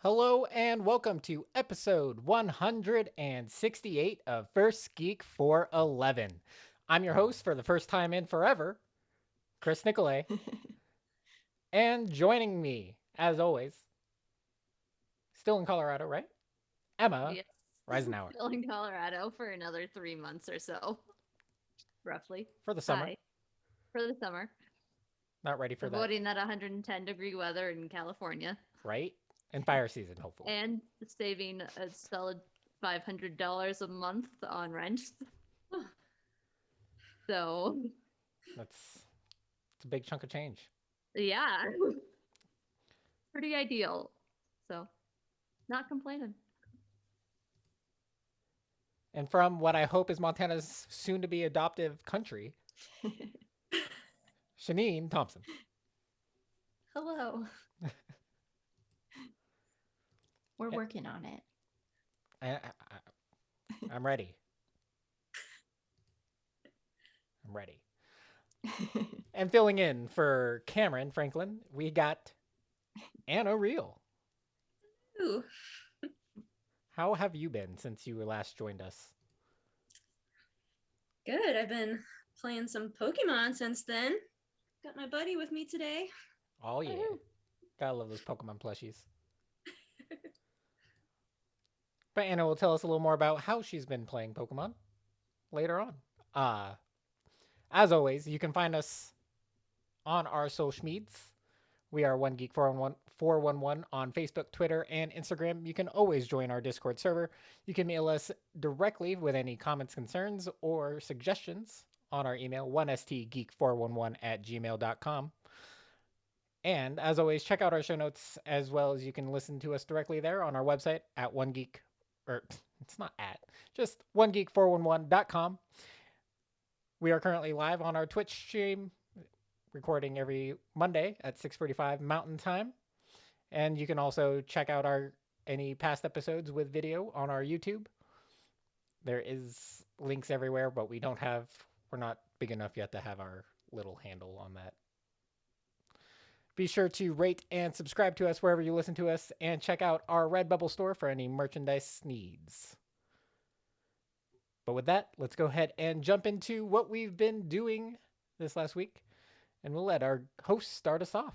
Hello and welcome to episode 168 of First Geek 411. I'm your host for the first time in forever, Chris Nicolay, and joining me, as always, still in Colorado, right? Emma Yes. Reisenauer Still in Colorado for another 3 months or so, roughly. for the summer. Hi. For the summer. Not ready for that, Avoiding that 110-degree weather in California. right? And fire season, hopefully. And saving a solid $500 a month on rent. So, That's it's a big chunk of change. yeah. Pretty ideal. So, not complaining. And from what I hope is Montana's soon to be adoptive country, Shanine Thompson. Hello. We're Eh, working on it. I'm ready. I'm ready. And filling in for Cameron Franklin, we got Anna Real. Ooh, How have you been since you last joined us? good. I've been playing some Pokemon since then. Got my buddy with me today. Oh yeah, gotta love those Pokemon plushies. But Anna will tell us a little more about how she's been playing Pokemon later on. Uh, as always, you can find us on our social medias. We are One Geek 411 on Facebook, Twitter, and Instagram. You can always join our Discord server. You can mail us directly with any comments, concerns, or suggestions on our email, 1stgeek411 at gmail.com. And as always, check out our show notes as well as you can listen to us directly there on our website at one geek, or it's not at, just onegeek411.com. We are currently live on our Twitch stream, recording every Monday at 6:45 Mountain Time. And you can also check out our any past episodes with video on our YouTube. There is links everywhere, but we're not big enough yet to have our little handle on that. Be sure to rate and subscribe to us wherever you listen to us, and check out our Redbubble store for any merchandise needs. But with that, let's go ahead and jump into what we've been doing this last week, and we'll let our host start us off.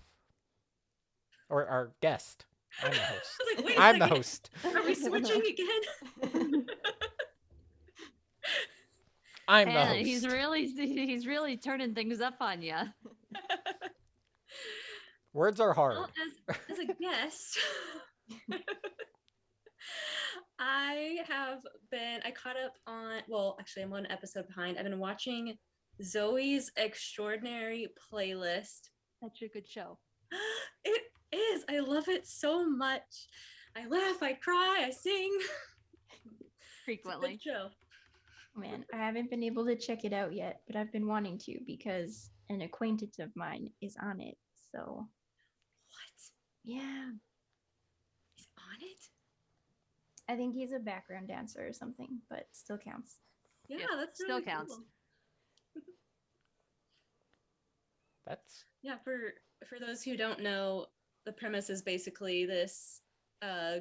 Or our guest. I'm the host. I was like, wait a I'm the second. host. Are we switching again? I'm the And host. he's really turning things up on you. Words are hard. Well, as a guest, I caught up on, well, actually, I'm one episode behind. I've been watching Zoe's Extraordinary Playlist. That's a good show. It is. I love it so much. I laugh, I cry, I sing. Frequently. It's a good show. Man, I haven't been able to check it out yet, but I've been wanting to because an acquaintance of mine is on it. So, What? yeah, He's on it? I think he's a background dancer or something, but still counts. Yeah, Yeah, that's still really counts. cool. That's Yeah, for those who don't know, the premise is basically this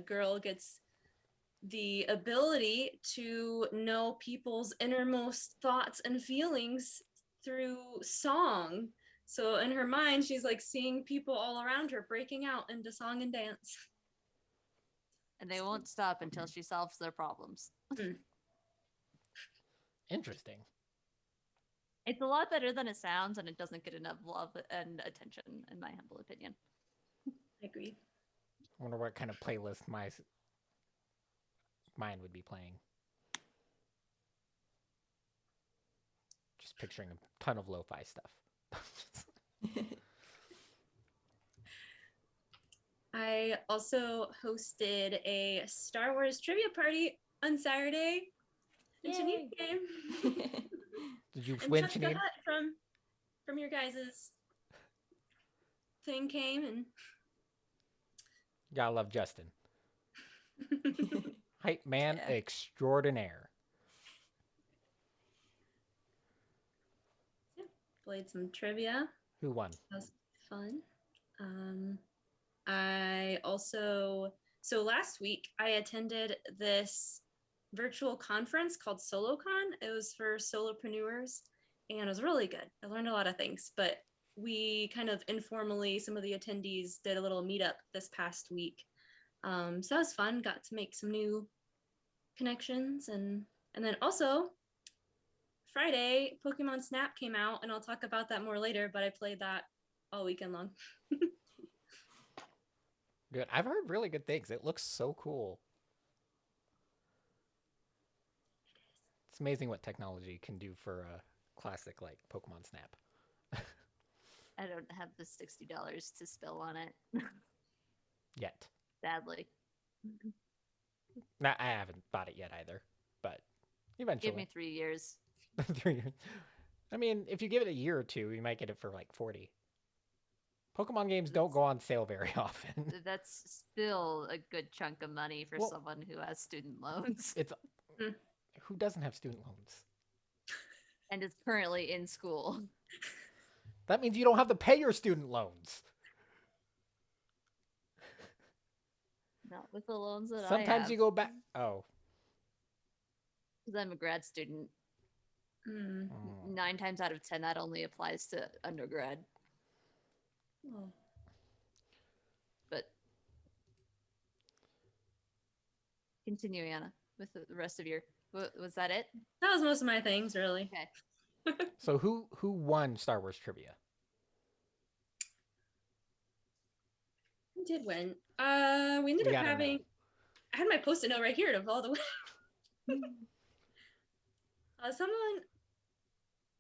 girl gets the ability to know people's innermost thoughts and feelings through song. So in her mind, she's like seeing people all around her breaking out into song and dance. And they won't stop until she solves their problems. interesting. It's a lot better than it sounds, and it doesn't get enough love and attention, in my humble opinion. I agree. I wonder what kind of playlist mine would be playing. Just picturing a ton of lo-fi stuff. I also hosted a Star Wars trivia party on Saturday. And Janine came. Did you And win, Chuck the Janine? Hut from your guys' thing came and Gotta love Justin. Hype man extraordinaire. played some trivia. Who won? That was fun. I also So last week I attended this virtual conference called SoloCon. It was for solopreneurs and it was really good. I learned a lot of things, but we kind of informally, some of the attendees did a little meetup this past week. So that was fun. Got to make some new connections, and then also Friday, Pokemon Snap came out, and I'll talk about that more later. But I played that all weekend long. Good. I've heard really good things. It looks so cool. It's amazing what technology can do for a classic like Pokemon Snap. I don't have the $60 to spill on it. Yet. Sadly. Nah, I haven't bought it yet either, but eventually. Give me 3 years. 3 years. I mean, if you give it a year or two, you might get it for like 40. Pokemon games don't go on sale very often. That's still a good chunk of money for Well- someone who has student loans It's Mm. who doesn't have student loans? and is currently in school. That means you don't have to pay your student loans. Not with the loans that I have. Sometimes you go back. Oh. Because I'm a grad student. Mm. 9 times out of 10, that only applies to undergrad. Oh. But continue, Anna, with the rest of your. Was that it? That was most of my things, really. Okay. So who won Star Wars trivia? Who did win? We ended We up gotta having. know. I had my post-it note right here of all the. Someone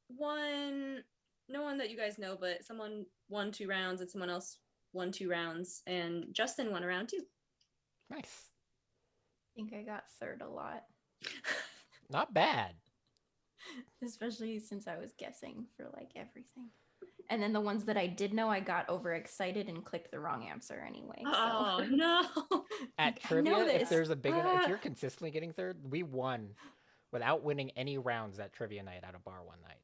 won. No one that you guys know, but someone won 2 rounds, and someone else won 2 rounds, and Justin won a round too. Nice. I think I got third a lot, Not bad. especially since I was guessing for like everything. And then the ones that I did know, I got overexcited and clicked the wrong answer anyway. Oh So. no! At Like, I know trivia, if this. there's a big enough, if Ah. you're consistently getting third, we won without winning any rounds at trivia night at a bar one night.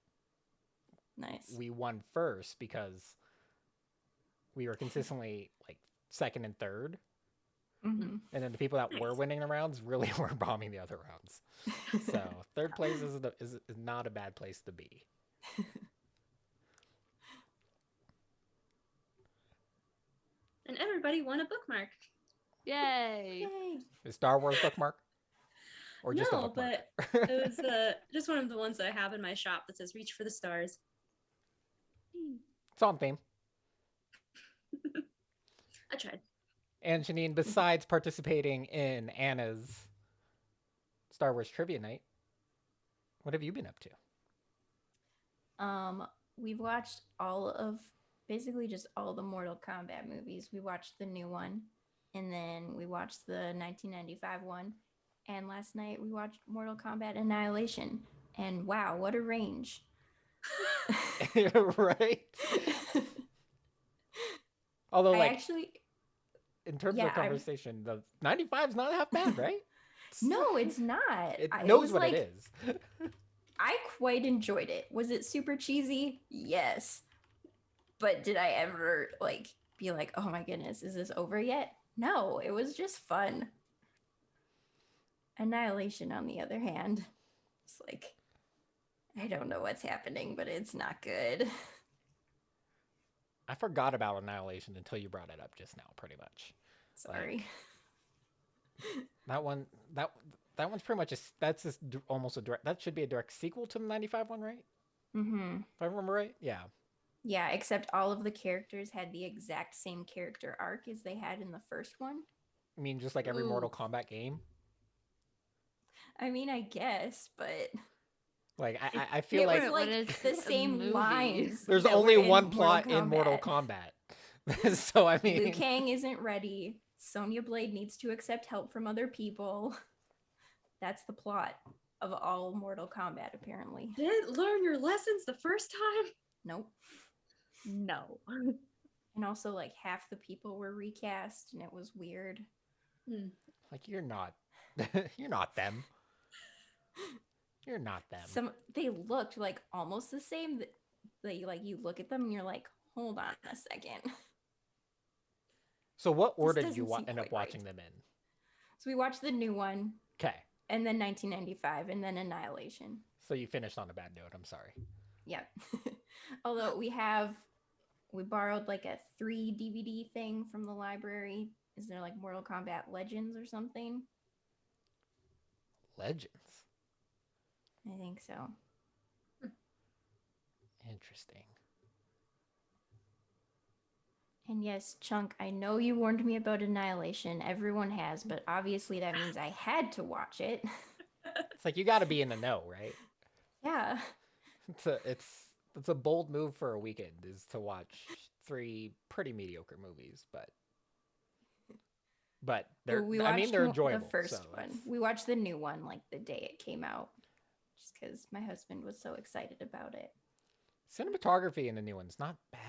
Nice. We won first because we were consistently like second and third, Mm-hmm. and then the people that were Nice. winning the rounds really were bombing the other rounds. So third place is not a bad place to be. And everybody won a bookmark. Yay! Yay. Is Star Wars bookmark? Or just a No, bookmark? but it was just one of the ones that I have in my shop that says "Reach for the Stars." It's on theme. I tried. And Janine, besides participating in Anna's Star Wars trivia night, what have you been up to? We've watched basically just all the Mortal Kombat movies. We watched the new one, and then we watched the 1995 one, and last night we watched Mortal Kombat Annihilation. And wow, what a range! Right? Although, I like, actually in terms yeah, of conversation, the 95 is not half bad, right? no, it's not. It I- knows was what like, it is. I quite enjoyed it. Was it super cheesy? Yes. But did I ever like be like, "Oh my goodness, is this over yet?" No, it was just fun. Annihilation, on the other hand, it's like I don't know what's happening, but it's not good. I forgot about Annihilation until you brought it up just now, pretty much. Sorry. That one's pretty much almost a direct. That should be a direct sequel to the 95 one, right? Mm-hmm. If I remember right, yeah. Yeah, except all of the characters had the exact same character arc as they had in the first one. I mean, just like every Ooh. Mortal Kombat game. I mean, I guess, but Like I feel it like was What like is the a same movie? lines. there's that only were in one plot Mortal in Mortal Kombat. Kombat. So I Liu mean, Kang isn't ready. Sonya Blade needs to accept help from other people. That's the plot of all Mortal Kombat, apparently. Didn't learn your lessons the first time. Nope. No. And also, like, half the people were recast, and it was weird. like you're not them. You're not them. They looked like almost the same. They like you look at them and you're like, hold on a second. So what This order did doesn't you seem end up quite right. watching them in? So we watched the new one, Okay. and then 1995, and then Annihilation. So you finished on a bad note. I'm sorry. Yep. Although we borrowed like a 3 DVD thing from the library. Is there like Mortal Kombat Legends or something? Legends. I think so. Interesting. And yes, Chunk, I know you warned me about Annihilation. Everyone has, but obviously that means I had to watch it. It's like you got to be in the know, right? Yeah. It's a bold move for a weekend is to watch 3 pretty mediocre movies, but they're We I mean watched they're enjoyable. the first so one. it's- We watched the new one like the day it came out, just because my husband was so excited about it. Cinematography in the new one's not bad.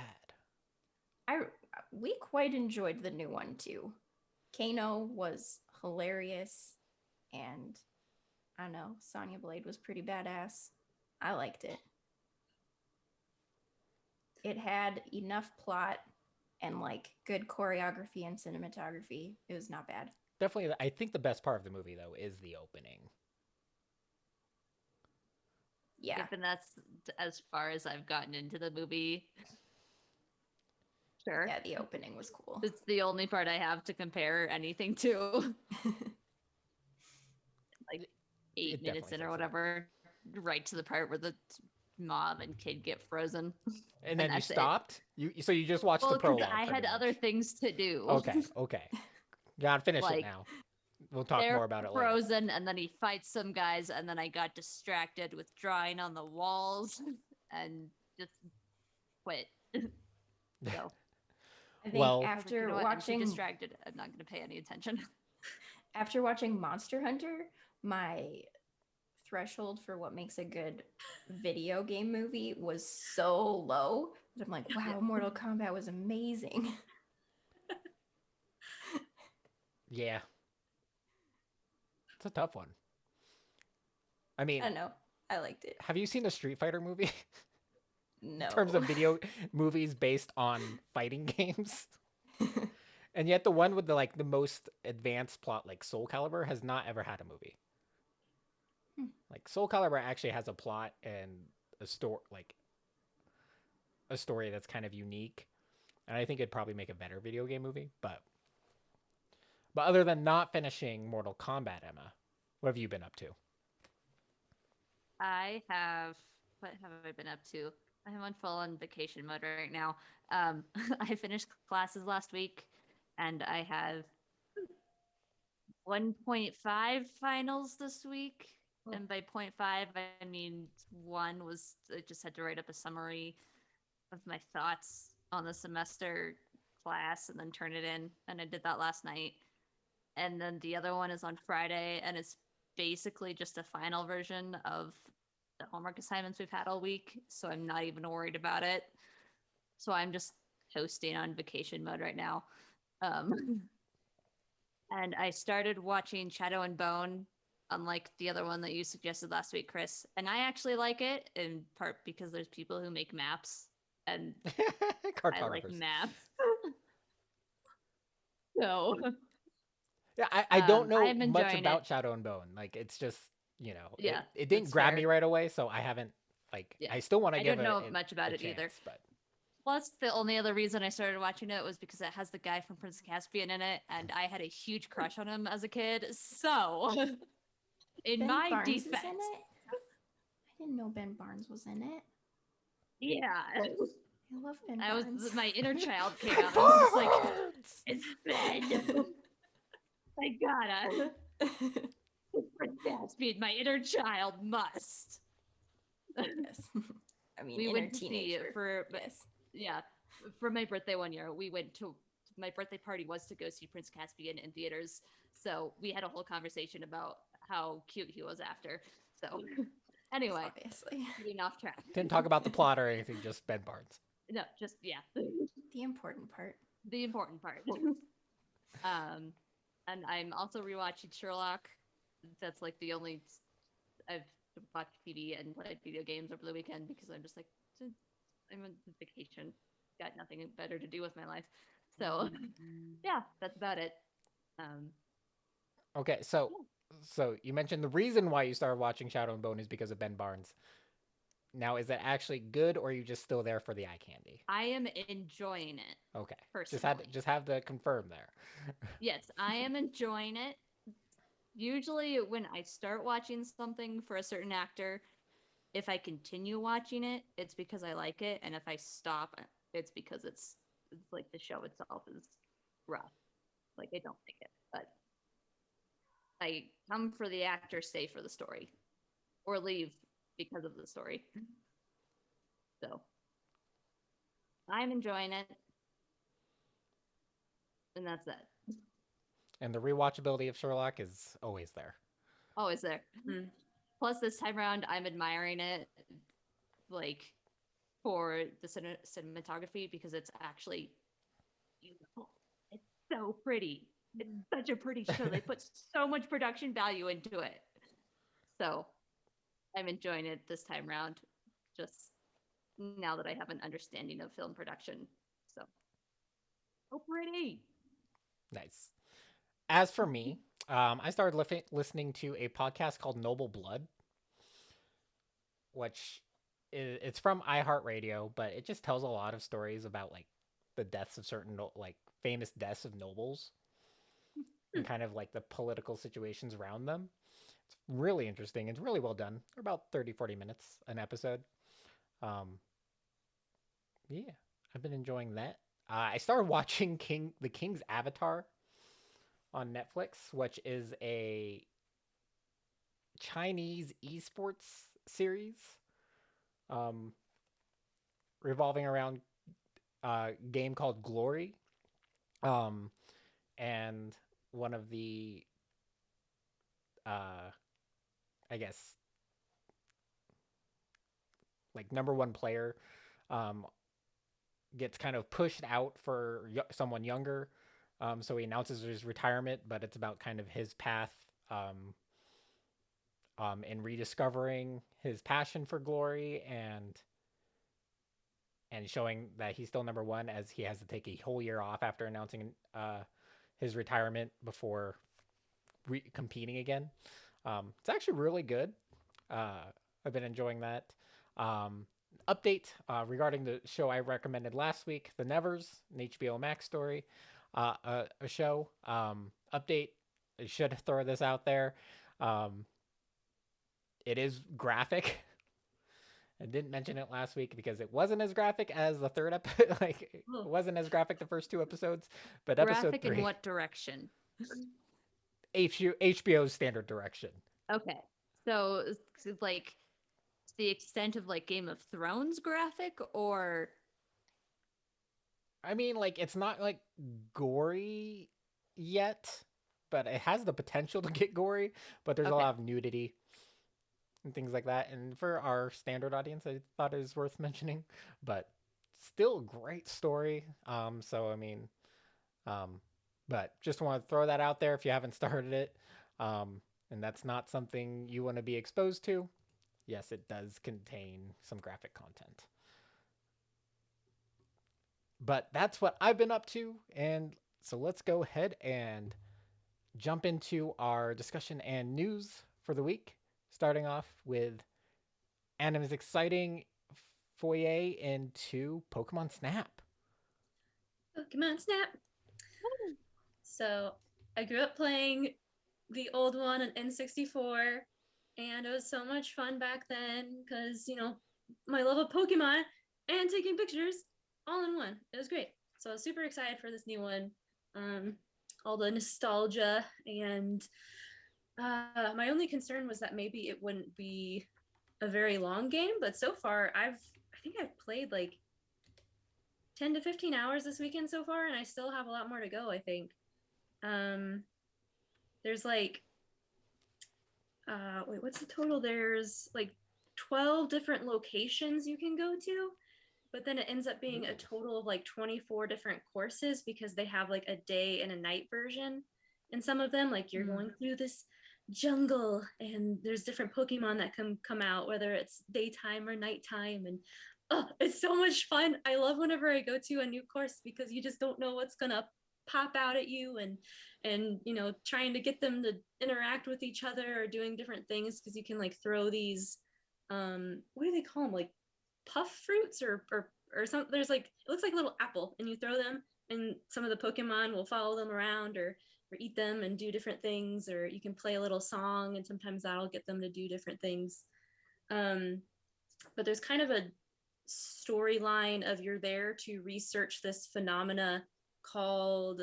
We quite enjoyed the new one too. Kano was hilarious, and I don't know, Sonya Blade was pretty badass. I liked it. It had enough plot and like good choreography and cinematography. It was not bad. Definitely, I think the best part of the movie though is the opening. Yeah. Yep, and that's as far as I've gotten into the movie. Sure. Yeah, the opening was cool. It's the only part I have to compare anything to. Like 8 It minutes definitely in or takes a while. whatever, right to the part where the mom and kid get frozen. And then you that's it. stopped. So you just watched Well, the because prologue. I had pretty other much. things to do. Okay. Gotta finish it Like, now. We'll talk They're more about it later. frozen, and then he fights some guys, and then I got distracted with drawing on the walls and just quit. So Well- I think I was like, after you know what? I'm too watching distracted. I'm not going to pay any attention. after watching Monster Hunter, my threshold for what makes a good video game movie was so low that I'm like, wow, Mortal Kombat was amazing. Yeah. It's a tough one. I mean, I don't know. I liked it. have you seen the Street Fighter movie? No. In terms of video movies based on fighting games. And yet the one with the most advanced plot, like Soul Calibur, has not ever had a movie. Like Soul Calibur actually has a plot and a story that's kind of unique. And I think it'd probably make a better video game movie. But other than not finishing Mortal Kombat, Emma, what have you been up to? What have I been up to? I'm on full on vacation mode right now. I finished classes last week, and I have 1.5 finals this week. Oh. And by 0.5, I mean one was I just had to write up a summary of my thoughts on the semester class and then turn it in. And I did that last night. And then the other one is on Friday, and it's basically just a final version of the homework assignments we've had all week. So I'm not even worried about it. So I'm just coasting on vacation mode right now. And I started watching Shadow and Bone, unlike the other one that you suggested last week, Chris. And I actually like it in part because there's people who make maps, and I like Cartographers. maps. So Yeah, I don't know I'm much enjoying about it. Shadow and Bone. Like, it's just, Yeah, it didn't that's grab me fair. right away, so I haven't, Yeah, I still want to I give don't it know a- much about a it either. chance, But Plus, the only other reason I started watching it was because it has the guy from Prince Caspian in it, and I had a huge crush on him as a kid. So, in Ben my Barnes is in defense, it? I didn't know Ben Barnes was in it. yeah, I love Ben I was Barnes. my inner child came out. I was just like, it's Ben. I gotta. It's Prince Caspian. My inner child must. Yes. I mean, We inner went to see teenager. it for Yes. yeah, for my birthday one year. We went to my birthday party was to go see Prince Caspian in theaters. So we had a whole conversation about how cute he was after. So anyway, Obviously. getting off track. didn't talk about the plot or anything, just Ben Barnes. No, just yeah, The important part. the important part. And I'm also rewatching Sherlock. That's like the only I've watched TV and played video games over the weekend because I'm just like I'm on vacation, got nothing better to do with my life. So yeah, that's about it. Um, Okay, so you mentioned the reason why you started watching Shadow and Bone is because of Ben Barnes. Now, is that actually good, or are you just still there for the eye candy? I am enjoying it Okay, personally. just have to confirm there. Yes, I am enjoying it. Usually, when I start watching something for a certain actor, if I continue watching it, it's because I like it, and if I stop, it's because it's like the show itself is rough. Like I don't like it, but I come for the actor, stay for the story, or leave because of the story. So I'm enjoying it, and that's that. And the rewatchability of Sherlock is always there. Always there. Hmm. Plus, this time around, I'm admiring it, like for the cinematography because it's actually beautiful. It's so pretty. It's such a pretty show. They put so much production value into it. So I'm enjoying it this time around. Just now that I have an understanding of film production. So pretty. Nice. As for me, I started listening to a podcast called Noble Blood, which it's from iHeartRadio, but it just tells a lot of stories about like the deaths of certain like famous deaths of nobles and kind of like the political situations around them. It's really interesting. It's really well done. They're about 30, 40 minutes an episode. Um, yeah, I've been enjoying that. I started watching The King's Avatar on Netflix, which is a Chinese esports series um, revolving around a game called Glory. Um, and one of the, uh, I guess, like number one player um, gets kind of pushed out for someone younger. So he announces his retirement, but it's about kind of his path in rediscovering his passion for glory and showing that he's still number one as he has to take a whole year off after announcing his retirement before competing again. It's actually really good. Uh, I've been enjoying that. Um, Update regarding the show I recommended last week, The Nevers, an HBO Max story, a show. Update, I should throw this out there. Um, it is graphic. I didn't mention it last week because it wasn't as graphic as the third episode. Like it Oh. wasn't as graphic the first two episodes, but episode Graphic three, in what direction? HBO's standard direction. Okay. So like the extent of like Game of Thrones graphic or I mean, like it's not like gory yet, but it has the potential to get gory. But there's a Okay. lot of nudity and things like that. And for our standard audience, I thought it was worth mentioning. But still, a great story. So I mean, um, but just want to throw that out there if you haven't started it. And that's not something you want to be exposed to. Yes, it does contain some graphic content. But that's what I've been up to. And so let's go ahead and jump into our discussion and news for the week, starting off with Anime's exciting foyer into Pokemon Snap. Pokemon Snap. So I grew up playing the old one on N64, and it was so much fun back then because, my love of Pokemon and taking pictures all in one. It was great. So I was super excited for this new one. All the nostalgia, and my only concern was that maybe it wouldn't be a very long game, but so far I think I've played like 10 to 15 hours this weekend so far, and I still have a lot more to go, I think. There's like wait, what's the total? There's like 12 different locations you can go to, but then it ends up being a total of like 24 different courses because they have like a day and a night version. And some of them, like you're going through this jungle and there's different Pokemon that come out, whether it's daytime or nighttime. And oh, it's so much fun. I love whenever I go to a new course because you just don't know what's gonna pop out at you, and you know, trying to get them to interact with each other or doing different things because you can like throw these what do they call them, like puff fruits or something. There's like, it looks like a little apple, and you throw them and some of the Pokemon will follow them around or eat them and do different things, or you can play a little song and sometimes that'll get them to do different things. um, but there's kind of a storyline of you're there to research this phenomena called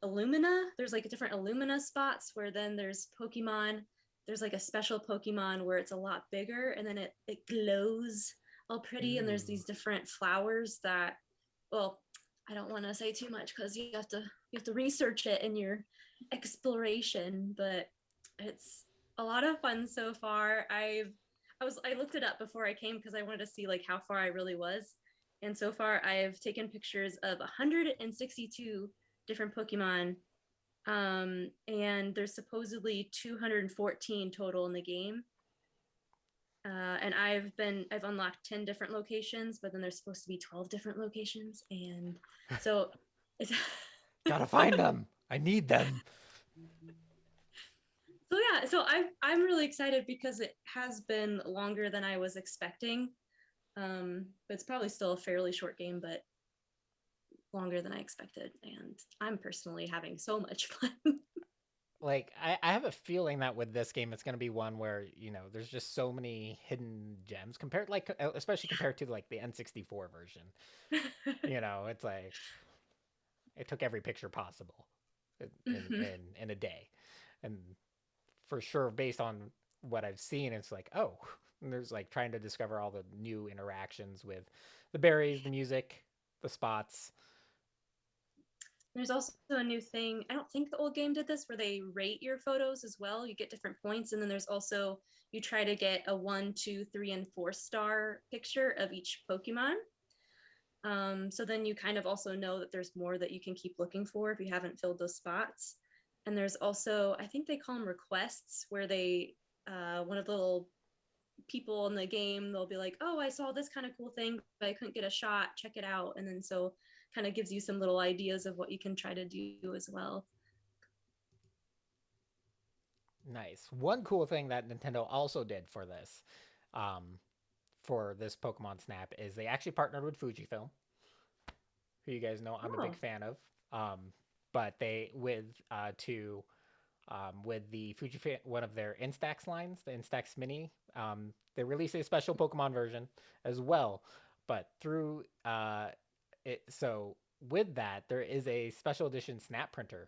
Illumina. There's like different Illumina spots where then there's Pokemon. There's like a special Pokemon where it's a lot bigger and then it glows all pretty. And there's these different flowers that, well, I don't want to say too much because you have to research it in your exploration, but it's a lot of fun so far. I looked it up before I came because I wanted to see like how far I really was. And so far I've taken pictures of 162 different Pokemon. And there's supposedly 214 total in the game. And I've unlocked 10 different locations, but then there's supposed to be 12 different locations. And so it's Gotta find them. I need them. so yeah, so I'm really excited because it has been longer than I was expecting. But it's probably still a fairly short game, but longer than I expected. And I'm personally having so much fun. Like, I have a feeling that with this game, it's going to be one where, you know, there's just so many hidden gems compared, like, especially compared to like the N64 version. You know, it's like it took every picture possible in a day. And for sure, based on what I've seen, it's like, oh, and there's like trying to discover all the new interactions with the berries, the music, the spots. There's also a new thing. I don't think the old game did this, where they rate your photos as well. You get different points, and then there's also, you try to get a 1, 2, 3, and 4-star picture of each Pokemon. So then you kind of also know that there's more that you can keep looking for if you haven't filled those spots. And there's also, I think they call them requests, where they, one of the little people in the game, they'll be like, oh, I saw this kind of cool thing, but I couldn't get a shot, check it out. And then so kind of gives you some little ideas of what you can try to do as well. Nice. One cool thing that Nintendo also did for this Pokemon Snap is they actually partnered with Fujifilm, who you guys know I'm a big fan of. But they with the Fujifilm, one of their Instax lines, the Instax Mini, they released a special Pokemon version as well. But through so with that, there is a special edition snap printer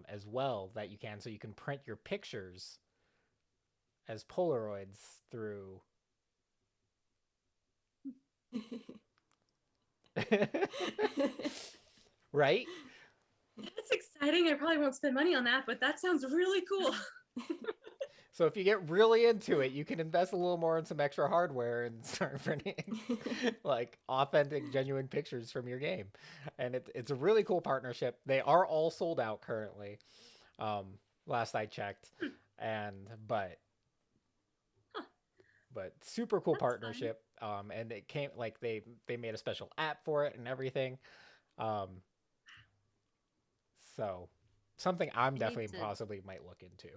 as well that you can, so you can print your pictures as Polaroids through. Right? That's exciting. I probably won't spend money on that, but that sounds really cool. So if you get really into it, you can invest a little more in some extra hardware and start printing like authentic, genuine pictures from your game. And it's a really cool partnership. They are all sold out currently, last I checked, and but super cool That's partnership. And it came like they made a special app for it and everything. So something I'm definitely possibly might look into.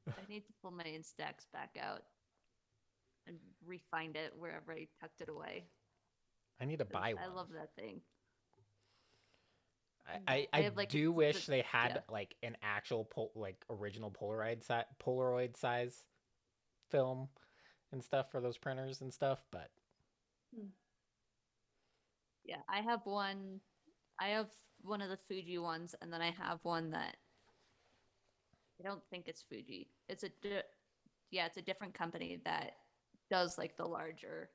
I need to pull my Instax back out and re-find it wherever I tucked it away. I need to buy one. I love that thing. I have, like, do wish they yeah. had like an actual original Polaroid size film and stuff for those printers and stuff, but Yeah, I have one. I have one of the Fuji ones, and then I have one that I don't think it's Fuji. It's it's a different company that does like the larger,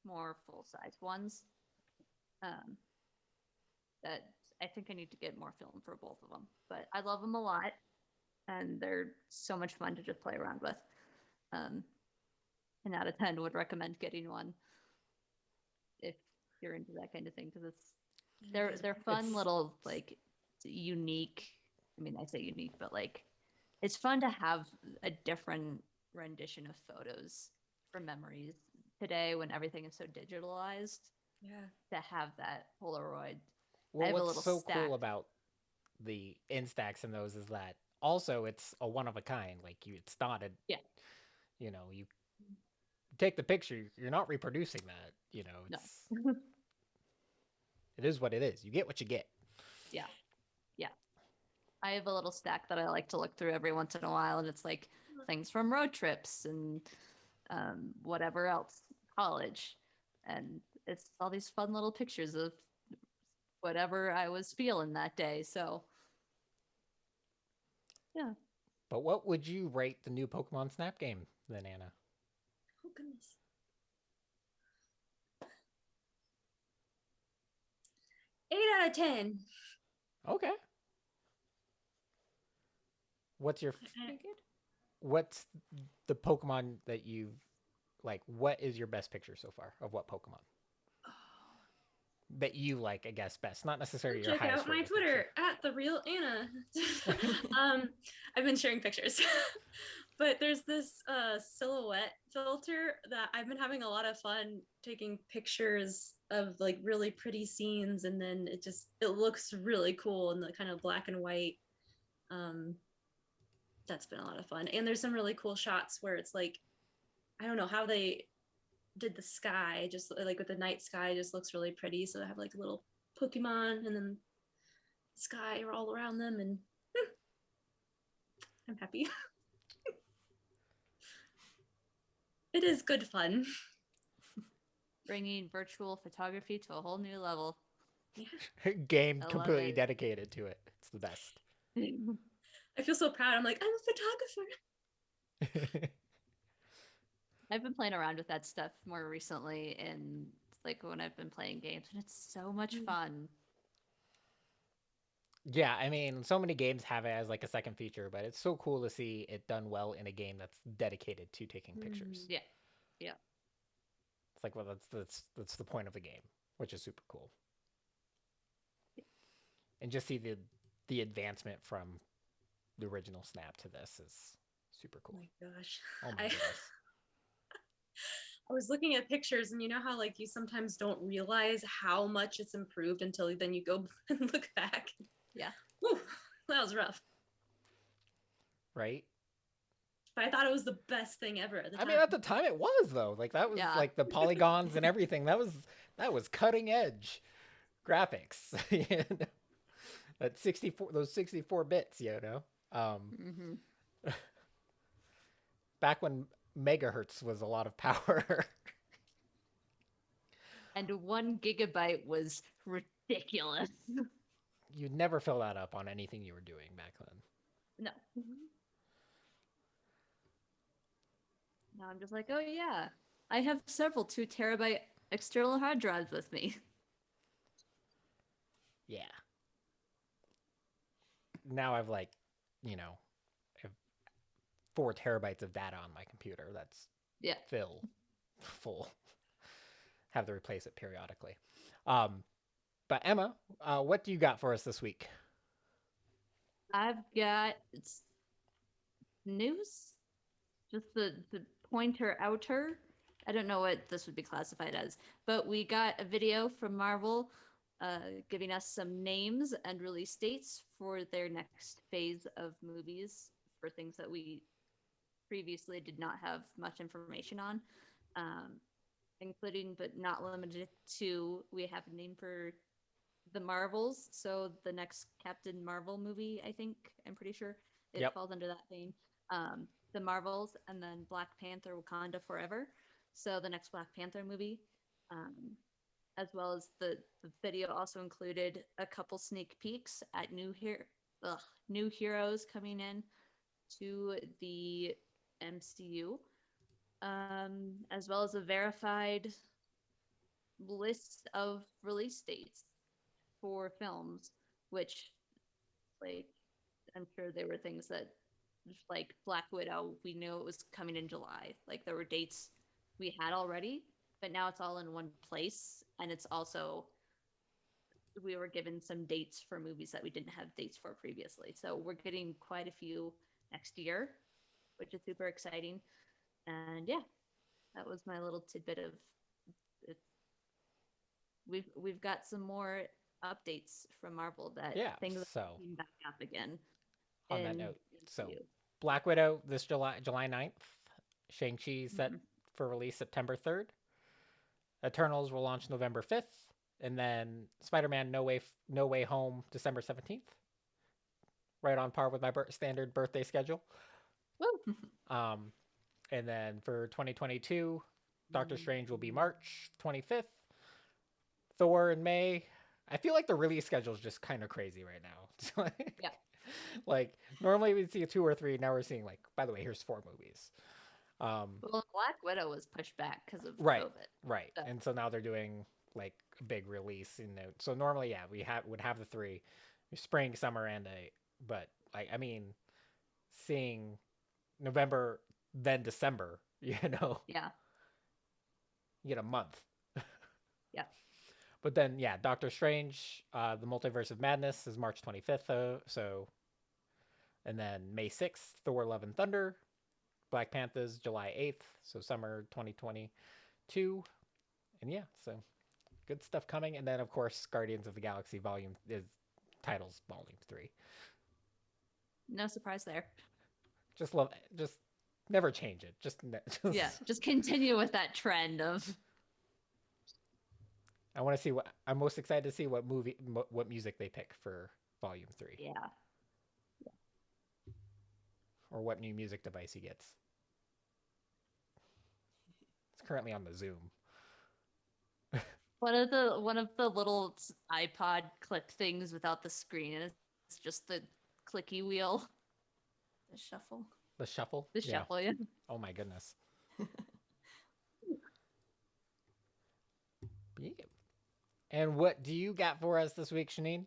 more full size ones. That I think I need to get more film for both of them, but I love them a lot, and they're so much fun to just play around with. And out of 10 would recommend getting one if you're into that kind of thing, because they're fun little, like, unique. I mean, I say unique, but like it's fun to have a different rendition of photos for memories today when everything is so digitalized Yeah. to have that Polaroid. Well, have a what's little so stack. cool about the Instax and those is that also it's a one of a kind. Like it's not a, Yeah. you take the picture, you're not reproducing that. No. It is what it is. You get what you get. Yeah. Yeah. I have a little stack that I like to look through every once in a while, and it's like things from road trips and whatever else, college. And it's all these fun little pictures of whatever I was feeling that day. So, yeah. But what would you rate the new Pokemon Snap game then, Anna? Oh goodness. 8 out of 10. Okay. What's your Pretty good. what's the Pokemon that you've like? What is your best picture so far of what Pokemon that you like? I guess best, not necessarily your Check highest out my rated Twitter at the real Anna. I've been sharing pictures, but there's this silhouette filter that I've been having a lot of fun taking pictures of, like really pretty scenes, and then it looks really cool in the kind of black and white. That's been a lot of fun, and there's some really cool shots where it's like, I don't know how they did the sky, just like with the night sky, just looks really pretty. So I have like a little Pokemon and then sky all around them, and I'm happy. It is good fun. Bringing virtual photography to a whole new level. Yeah. game I love completely it. dedicated to it. It's the best. I feel so proud. I'm like, I'm a photographer. I've been playing around with that stuff more recently, and like when I've been playing games, and it's so much fun. Yeah, I mean, so many games have it as like a second feature, but it's so cool to see it done well in a game that's dedicated to taking pictures. Yeah, yeah. It's like, well, that's the point of the game, which is super cool. And just see the advancement from the original Snap to this is super Oh cool. my gosh. Oh my goodness. I was looking at pictures, and you know how like you sometimes don't realize how much it's improved until then you go and look back. Yeah. Whew, that was rough. Right? But I thought it was the best thing ever at the time. I mean, at the time it was though. Like that was Yeah. like the polygons and everything. That was cutting edge graphics. That 64 those 64 bits, back when megahertz was a lot of power. And 1 gigabyte was ridiculous. You'd never fill that up on anything you were doing back then. No. Now I'm just like, oh yeah, I have several 2 terabyte external hard drives with me. Yeah. Now I've like, you know, I have 4 terabytes of data on my computer. That's Yeah. full. Have to replace it periodically. But Emma, what do you got for us this week? I've got news, just the pointer outer. I don't know what this would be classified as, but we got a video from Marvel giving us some names and release dates for their next phase of movies for things that we previously did not have much information on, including but not limited to, we have a name for the Marvels. So the next Captain Marvel movie, I'm pretty sure it falls under that vein. The Marvels, and then Black Panther Wakanda Forever. So the next Black Panther movie, as well as the video also included a couple sneak peeks at new heroes coming in to the MCU, as well as a verified list of release dates for films, which, like, I'm sure there were things that, like Black Widow, we knew it was coming in July. Like, there were dates we had already, but now it's all in one place. And it's also, we were given some dates for movies that we didn't have dates for previously. So we're getting quite a few next year, which is super exciting. And yeah, That was my little tidbit of it. We've got some more updates from Marvel that Yeah. things are So picking back up again. on that in note, so MCU. Black Widow this July 9th. Shang-Chi set Mhm. for release September 3rd. Eternals will launch November 5th, and then Spider-Man No Way Home December 17th. Right on par with my standard birthday schedule. Woo! Um, and then for 2022, Doctor Strange will be March 25th. Thor in May. I feel like the release schedule is just kind of crazy right now. Yeah. Like normally we'd see 2 or 3. Now we're seeing like, by the way, here's 4 movies. Well, Black Widow was pushed back because of Right, COVID. right. So- And so now they're doing like a big release. So normally, yeah, would have the 3, spring, summer, and a. But like, I mean, seeing November then December, Yeah. you get a month. Yeah. But then, yeah, Doctor Strange, the Multiverse of Madness is March 25th, so, and then May 6th, Thor: Love and Thunder, Black Panthers July 8th, so summer 2022, and yeah, so good stuff coming. And then of course, Guardians of the Galaxy Volume is titles Volume 3. No surprise there. Just never change it. Just Yeah, just continue with that trend of. I want to see what I'm most excited to see what music they pick for Volume 3. Yeah. Or what new music device he gets. It's currently on the Zoom. One of the little iPod clip things without the screen, and it's just the clicky wheel, The shuffle. The shuffle? the shuffle. Yeah. Oh my goodness. Yeah. And what do you got for us this week, Shanine?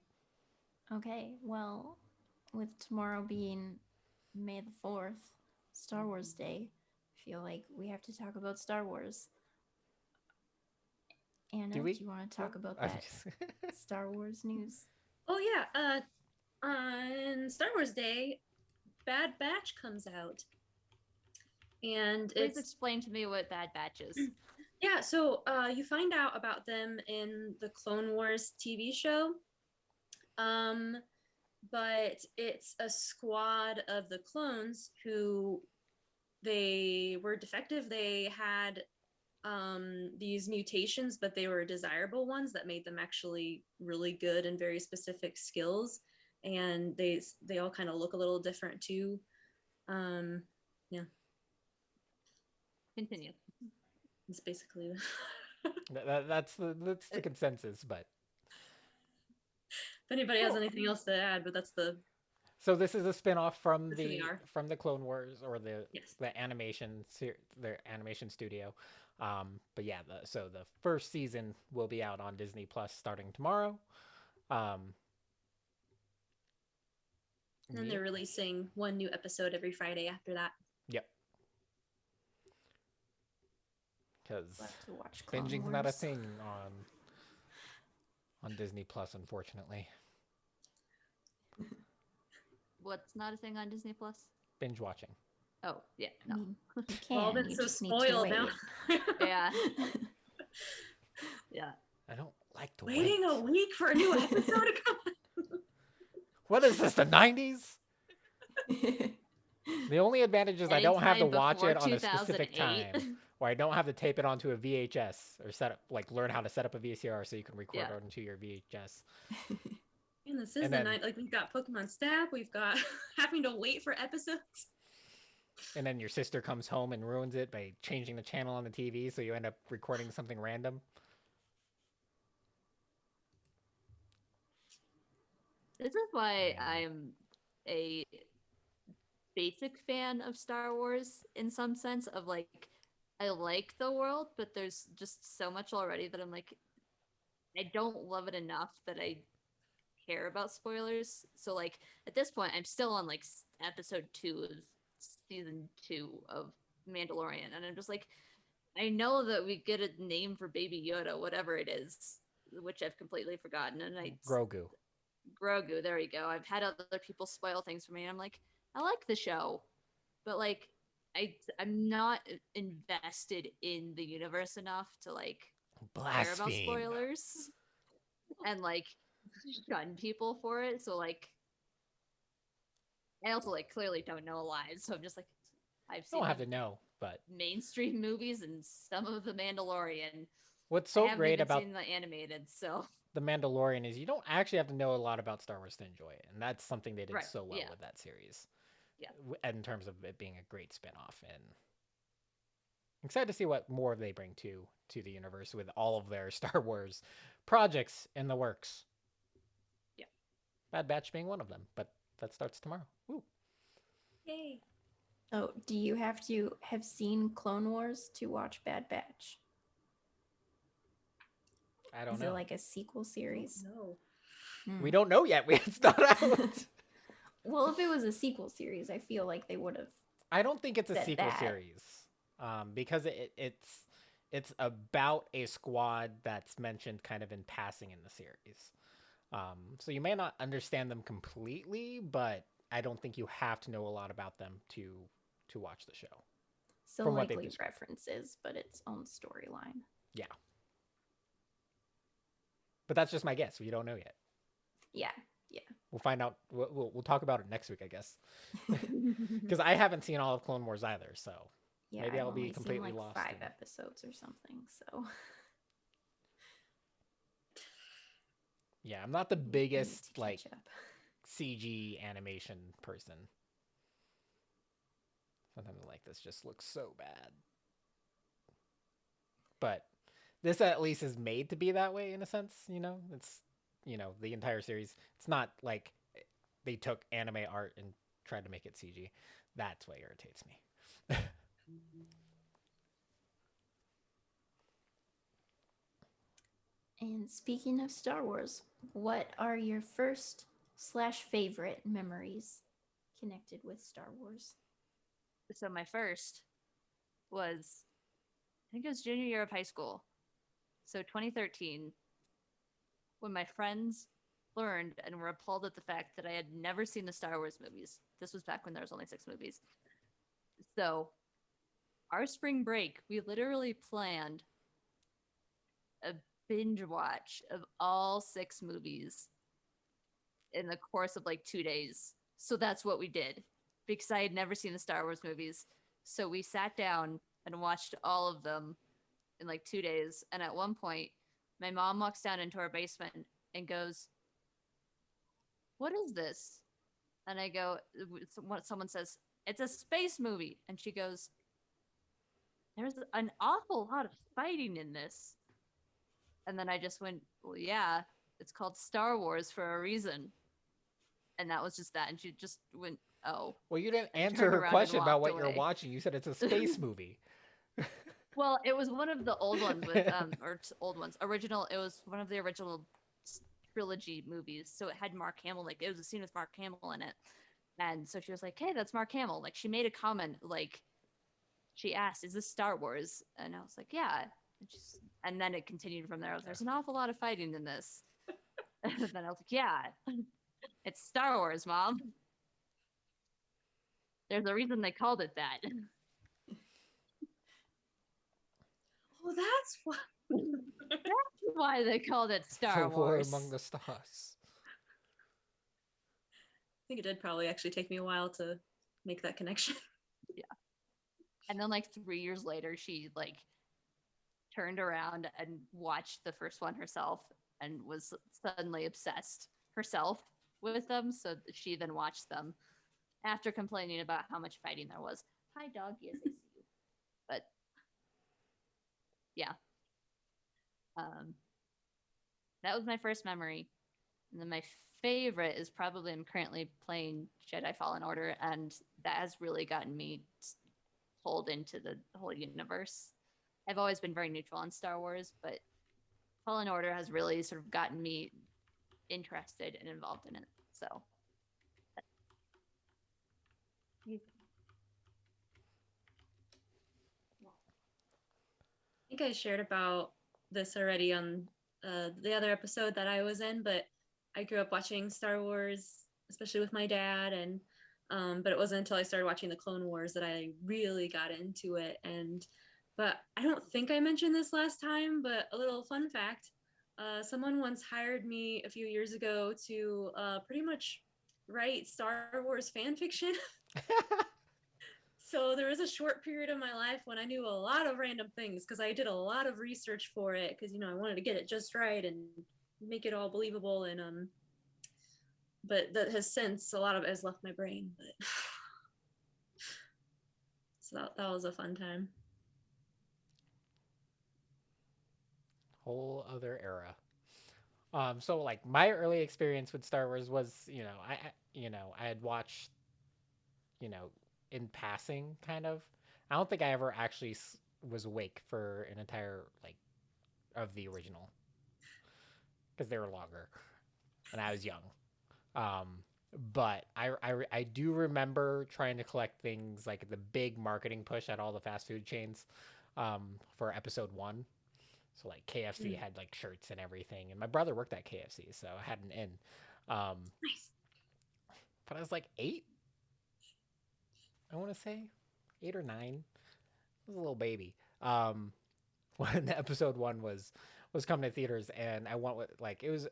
Okay, well, with tomorrow being May the 4th, Star Wars Day, I feel like we have to talk about Star Wars. Anna, Do we? you want to talk about I'm that just- Star Wars news? Oh yeah. On Star Wars Day, Bad Batch comes out, and Please it's explain to me what Bad Batch is. yeah. So you find out about them in the Clone Wars TV show. But it's a squad of the clones who they were defective. They had these mutations, but they were desirable ones that made them actually really good and very specific skills. And they all kind of look a little different too. Yeah, Continue. it's basically that's the consensus, but if anybody has Cool. anything else to add, but that's the so this is a spin-off from That's who they the are. from the Clone Wars or the yes. animation their animation studio. But yeah, so the first season will be out on Disney Plus starting tomorrow. And then yeah. they're releasing one new episode every Friday after that. Yep. Because Love to watch Clone binging's Wars. not a thing on Disney Plus, unfortunately. What's not a thing on Disney Plus? Binge watching. Oh yeah, I no. mean, you We've all can. been You so just need to spoiled now. wait. Yeah, yeah. I don't like to Waiting wait. a week for a new episode to come out. What is this, the 90s? The only advantage is I don't have to Anytime watch before it on a specific 2008. time, or I don't have to tape it onto a VHS or learn how to set up a VCR so you can record Yeah. it onto your VHS. And this is And the then- night. Like we've got Pokemon Snap. We've got having to wait for episodes. And then your sister comes home and ruins it by changing the channel on the TV, so you end up recording something random. This is why Yeah. I'm a basic fan of Star Wars in some sense of like I like the world, but there's just so much already that I'm like I don't love it enough that I care about spoilers. So like at this point I'm still on like episode 2 of season 2 of Mandalorian and I'm just like I know that we get a name for Baby Yoda, whatever it is, which I've completely forgotten, and Grogu. Grogu, there you go. I've had other people spoil things for me, and I'm like, I like the show, but like, I'm not invested in the universe enough to like care about Blaspheme. spoilers and like shun people for it. So like I also like clearly don't know a lot, so I'm just like I've You seen don't have the to know, but mainstream movies and some of the Mandalorian. what's I so haven't great even about seen the animated, so The Mandalorian is you don't actually have to know a lot about Star Wars to enjoy it, and that's something they did right, so well yeah, with that series. yeah. In terms of it being a great spin-off, and I'm excited to see what more they bring to the universe with all of their Star Wars projects in the works. Yeah. Bad Batch being one of them, but that starts tomorrow. Woo. Yay. Oh, do you have to have seen Clone Wars to watch Bad Batch? I don't Is know. it like a sequel series? No. We Hmm. don't know yet. We haven't not out. Well, if it was a sequel series, I feel like they would have. I don't think it's a Said sequel that. series, because it's about a squad that's mentioned kind of in passing in the series. So you may not understand them completely, but I don't think you have to know a lot about them to watch the show. So From what they've likely described. references, but its own storyline. Yeah, but that's just my guess. We don't know yet. Yeah, yeah. We'll find out. We'll talk about it next week, I guess, because I haven't seen all of Clone Wars either. So Yeah, maybe I've I'll be only completely seen like lost. 5 episodes or something. So Yeah, I'm not the I need biggest to like catch up. CG animation person. Sometimes like this just looks so bad. But this at least is made to be that way in a sense, It's the entire series. It's not like they took anime art and tried to make it CG. That's what irritates me. And speaking of Star Wars, what are your first slash favorite memories connected with Star Wars? So my first was I think it was junior year of high school. So 2013, when my friends learned and were appalled at the fact that I had never seen the Star Wars movies. This was back when there was only 6 movies. So our spring break, we literally planned a binge watch of all 6 movies in the course of like 2 days. So that's what we did because I had never seen the Star Wars movies. So we sat down and watched all of them in like 2 days. And at one point, my mom walks down into our basement and goes, "What is this?" And I go, someone says, "It's a space movie." And she goes, "There's an awful lot of fighting in this." And then I just went, "Well, yeah, it's called Star Wars for a reason." And that was just that. And she just went, "Oh." Well, you didn't And answer turned her around and question about walked what you're away. watching. You said it's a space movie. Well, it was one of the old ones with old ones. Original. It was one of the original trilogy movies. So it had Mark Hamill. Like it was a scene with Mark Hamill in it, and so she was like, "Hey, that's Mark Hamill." Like she made a comment. Like she asked, "Is this Star Wars?" And I was like, "Yeah." And then it continued from there. There's an awful lot of fighting in this. And then I was like, "Yeah, it's Star Wars, Mom. There's a reason they called it that." Oh, that's what. That's why they called it Star The War Wars. Among the Stars. I think it did probably actually take me a while to make that connection. Yeah. And then like 3 years later, she like turned around and watched the first one herself and was suddenly obsessed herself with them. So she then watched them after complaining about how much fighting there was. Hi, dog. Yes, I see you. But yeah, that was my first memory. And then my favorite is probably I'm currently playing Jedi Fallen Order, and that has really gotten me pulled into the whole universe. I've always been very neutral on Star Wars, but Fallen Order has really sort of gotten me interested and involved in it. So, I think I shared about this already on the other episode that I was in, but I grew up watching Star Wars, especially with my dad, and But it wasn't until I started watching the Clone Wars that I really got into it. But I don't think I mentioned this last time, but a little fun fact. Someone once hired me a few years ago to pretty much write Star Wars fan fiction. So there was a short period of my life when I knew a lot of random things because I did a lot of research for it because I wanted to get it just right and make it all believable. And but that has since a lot of it has left my brain. But so that was a fun time. Whole other era. So like my early experience with Star Wars was, I had watched, you know, in passing kind of. I don't think I ever actually was awake for an entire like of the original because they were longer and I was young. Um, but I do remember trying to collect things like the big marketing push at all the fast food chains for episode 1. So like KFC had like shirts and everything, and my brother worked at KFC, so I had an in. Nice. But I was like 8, I want to say 8 or 9. I was a little baby when episode 1 was coming to theaters, and I went with like it was.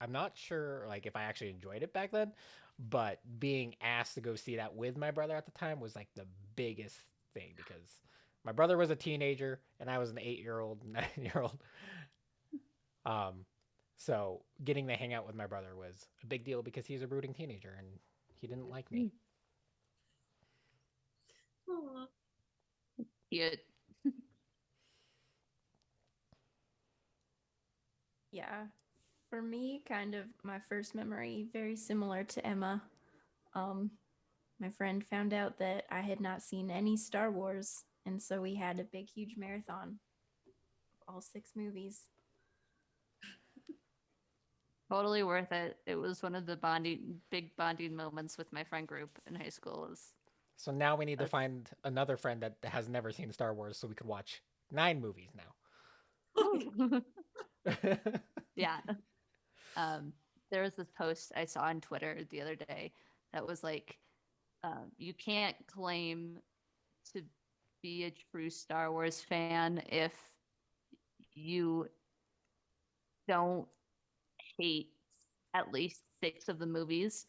I'm not sure like if I actually enjoyed it back then, but being asked to go see that with my brother at the time was like the biggest thing because my brother was a teenager and I was an 8-year-old, 9-year-old. Um, so getting to hang out with my brother was a big deal because he's a brooding teenager and he didn't like me. Aw. Cute. Yeah. For me, kind of my first memory, very similar to Emma. My friend found out that I had not seen any Star Wars, and so we had a big, huge marathon of all 6 movies. Totally worth it. It was one of the big bonding moments with my friend group in high school. So now we need to find another friend that has never seen Star Wars so we could watch 9 movies now. Yeah. There was this post I saw on Twitter the other day that was like, you can't claim to be a true Star Wars fan if you don't hate at least 6 of the movies.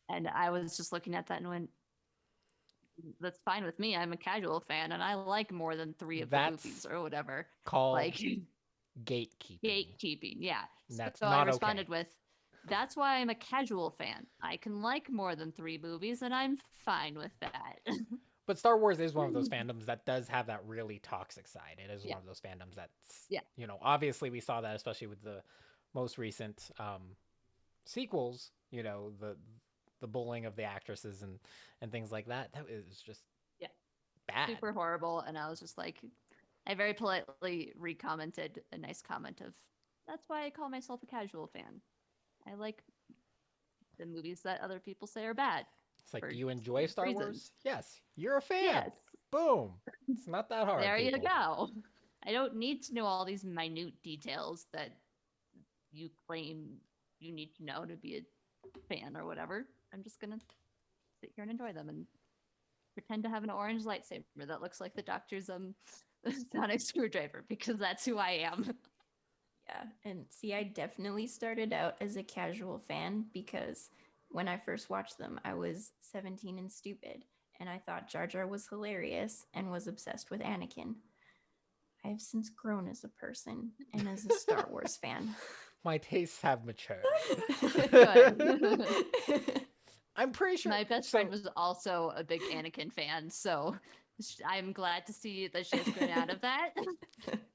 And I was just looking at that and went, that's fine with me. I'm a casual fan and I like more than 3 of the movies or whatever. Called like gatekeeping. Gatekeeping, yeah. And that's so not I responded okay. with, that's why I'm a casual fan. I can like more than 3 movies and I'm fine with that. But Star Wars is one of those fandoms that does have that really toxic side. It is one of those fandoms that's, obviously we saw that especially with the most recent sequels, the bullying of the actresses and things like that. That is just bad. Super horrible. And I was just like, I very politely recommented a nice comment of, that's why I call myself a casual fan. I like the movies that other people say are bad. It's like, do you enjoy Star Wars? Yes. You're a fan. Yes. Boom. It's not that hard. There people. You go. I don't need to know all these minute details that you claim you need to know to be a fan or whatever. I'm just going to sit here and enjoy them and pretend to have an orange lightsaber that looks like the Doctor's sonic screwdriver because that's who I am. Yeah, and see, I definitely started out as a casual fan because when I first watched them, I was 17 and stupid, and I thought Jar Jar was hilarious and was obsessed with Anakin. I have since grown as a person and as a Star Wars fan. My tastes have matured. I'm pretty sure my best friend was also a big Anakin fan, so I'm glad to see that she's grown out of that.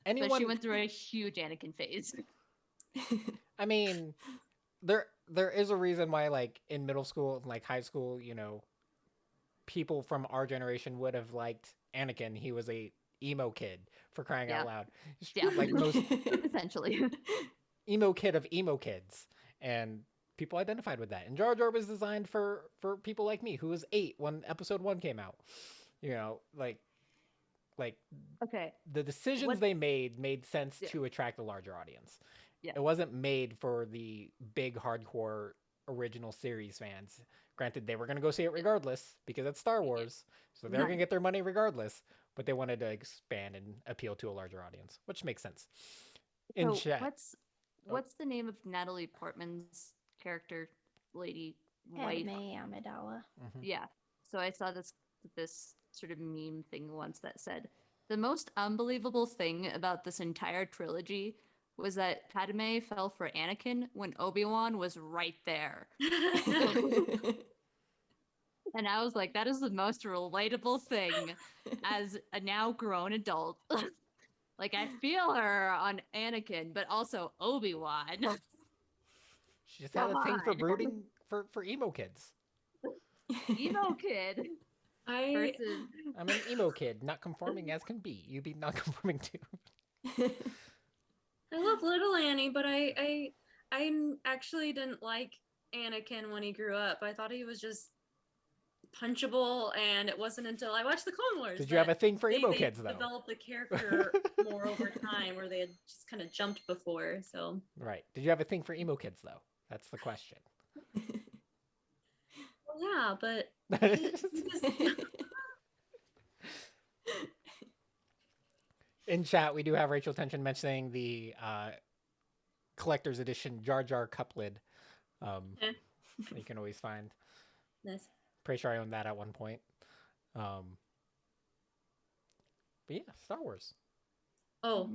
But she went through a huge Anakin phase. I mean, there is a reason why, like, in middle school and like high school, people from our generation would have liked Anakin. He was a emo kid, for crying out loud. Yeah, like most essentially emo kid of emo kids, and people identified with that. And Jar Jar was designed for people like me, who was 8 when episode 1 came out. Okay. The decisions they made sense to attract a larger audience. Yeah. It wasn't made for the big hardcore original series fans. Granted, they were going to go see it regardless because it's Star Wars, so they're Right. going to get their money regardless. But they wanted to expand and appeal to a larger audience, which makes sense. In So chat, what's the name of Natalie Portman's character, lady wife? Padme Amidala. Mhm. Yeah. So I saw this sort of meme thing once that said the most unbelievable thing about this entire trilogy was that Padme fell for Anakin when Obi-Wan was right there. And I was like, that is the most relatable thing as a now grown adult. Like I feel her on Anakin, but also Obi-Wan. she just had a Come thing for on. brooding for emo kids. Emo kid I versus I'm an emo kid, not conforming as can be. You be not conforming too. love Little Annie, but actually didn't like Anakin when he grew up. I thought he was just punchable, and it wasn't until I watched the Clone Wars. Did you have a that thing for they emo kids though? developed the character more over time, where they had just kind of jumped before. So Right. Did you have a thing for emo kids though? That's the question. well, yeah, but In chat, we do have Rachel Tension mentioning the collector's edition Jar Jar cup lid. Eh. You can always find. nice. Pretty sure I owned that at one point. But yeah, Star Wars. Oh,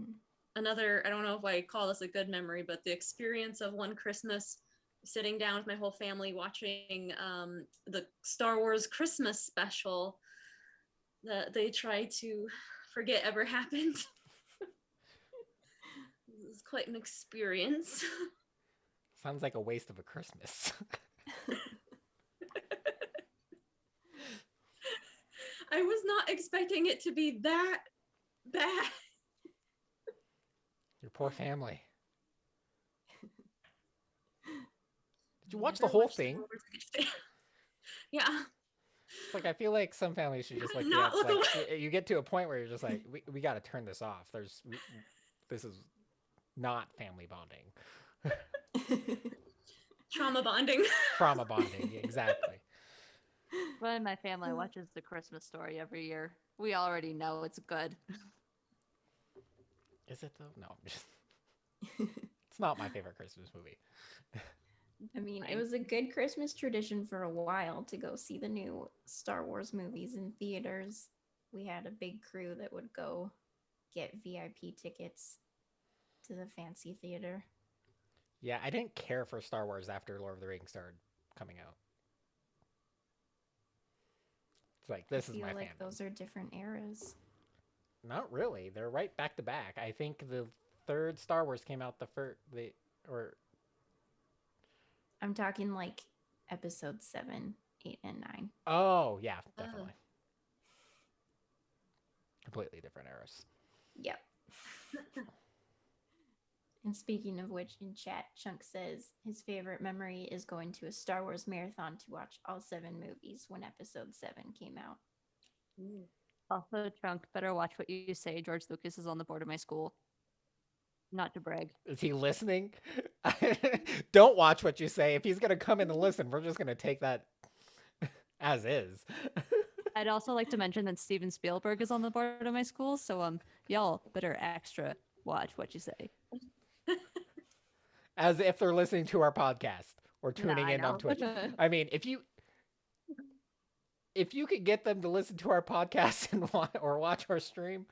another, I don't know if I call this a good memory, but the experience of one Christmas sitting down with my whole family watching the Star Wars Christmas special that they try to forget ever happened. It was quite an experience. Sounds like a waste of a Christmas. I was not expecting it to be that bad. Your poor family. Did you watch the Never whole watched Star thing? Wars. Yeah. It's like I feel like some families should just like, Not yeah, it's with like you get to a point where you're just like, we got to turn this off. This is not family bonding. Trauma bonding. Trauma bonding, exactly. when my family watches the Christmas Story every year. We already know it's good. Is it though? No, I'm just. It's not my favorite Christmas movie. I mean, it Fine. was a good Christmas tradition for a while to go see the new Star Wars movies in theaters. We had a big crew that would go get VIP tickets to the fancy theater. Yeah, I didn't care for Star Wars after Lord of the Rings started coming out. It's like this I is feel my like fandom. those are different eras. Not really. They're right back to back. I think the third Star Wars came out or I'm talking like episode 7, 8, and 9. oh yeah, definitely. Completely different eras. Yep. And speaking of which, in chat, Chunk says his favorite memory is going to a Star Wars marathon to watch all 7 movies when episode 7 came out. Also, Trunk, better watch what you say. George Lucas is on the board of my school. Not to brag. Is he listening? Don't watch what you say. If he's gonna come in and listen, we're just gonna take that as is. I'd also like to mention that Steven Spielberg is on the board of my school, so y'all better extra watch what you say. As if they're listening to our podcast or tuning Nah, I in on know. Twitch. I mean, if you could get them to listen to our podcast and or watch our stream,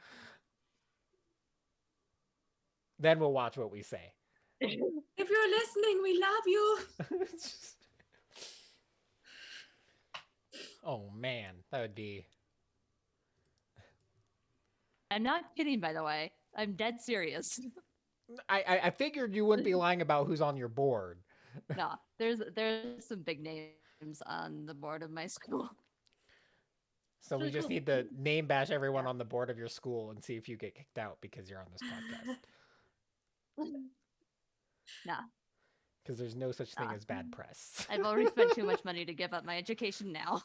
then we'll watch what we say. If you're listening, we love you. It's just- Oh man, that would be. I'm not kidding, by the way. I'm dead serious. I figured you wouldn't be lying about who's on your board. No, there's some big names on the board of my school. So we Really just cool. need to name bash everyone on the board of your school and see if you get kicked out because you're on this podcast. Nah, Because there's no such thing Nah. as bad press. I've already spent too much money to give up my education now.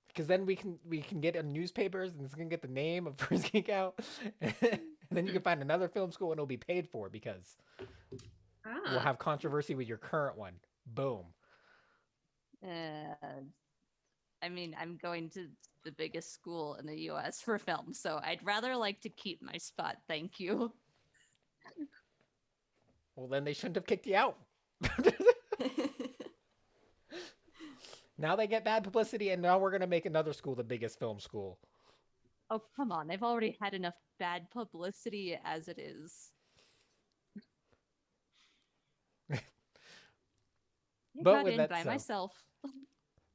Because then we can get in newspapers and it's gonna get the name of First Geek Out, and then you can find another film school and it'll be paid for because we'll have controversy with your current one Boom. Uh, I mean, I'm going to the biggest school in the US for film, so I'd rather like to keep my spot. Thank you. Well, then they shouldn't have kicked you out. Now they get bad publicity, and now we're gonna make another school the biggest film school. Oh, come on. They've already had enough bad publicity as it is. I But got with in that by said- myself.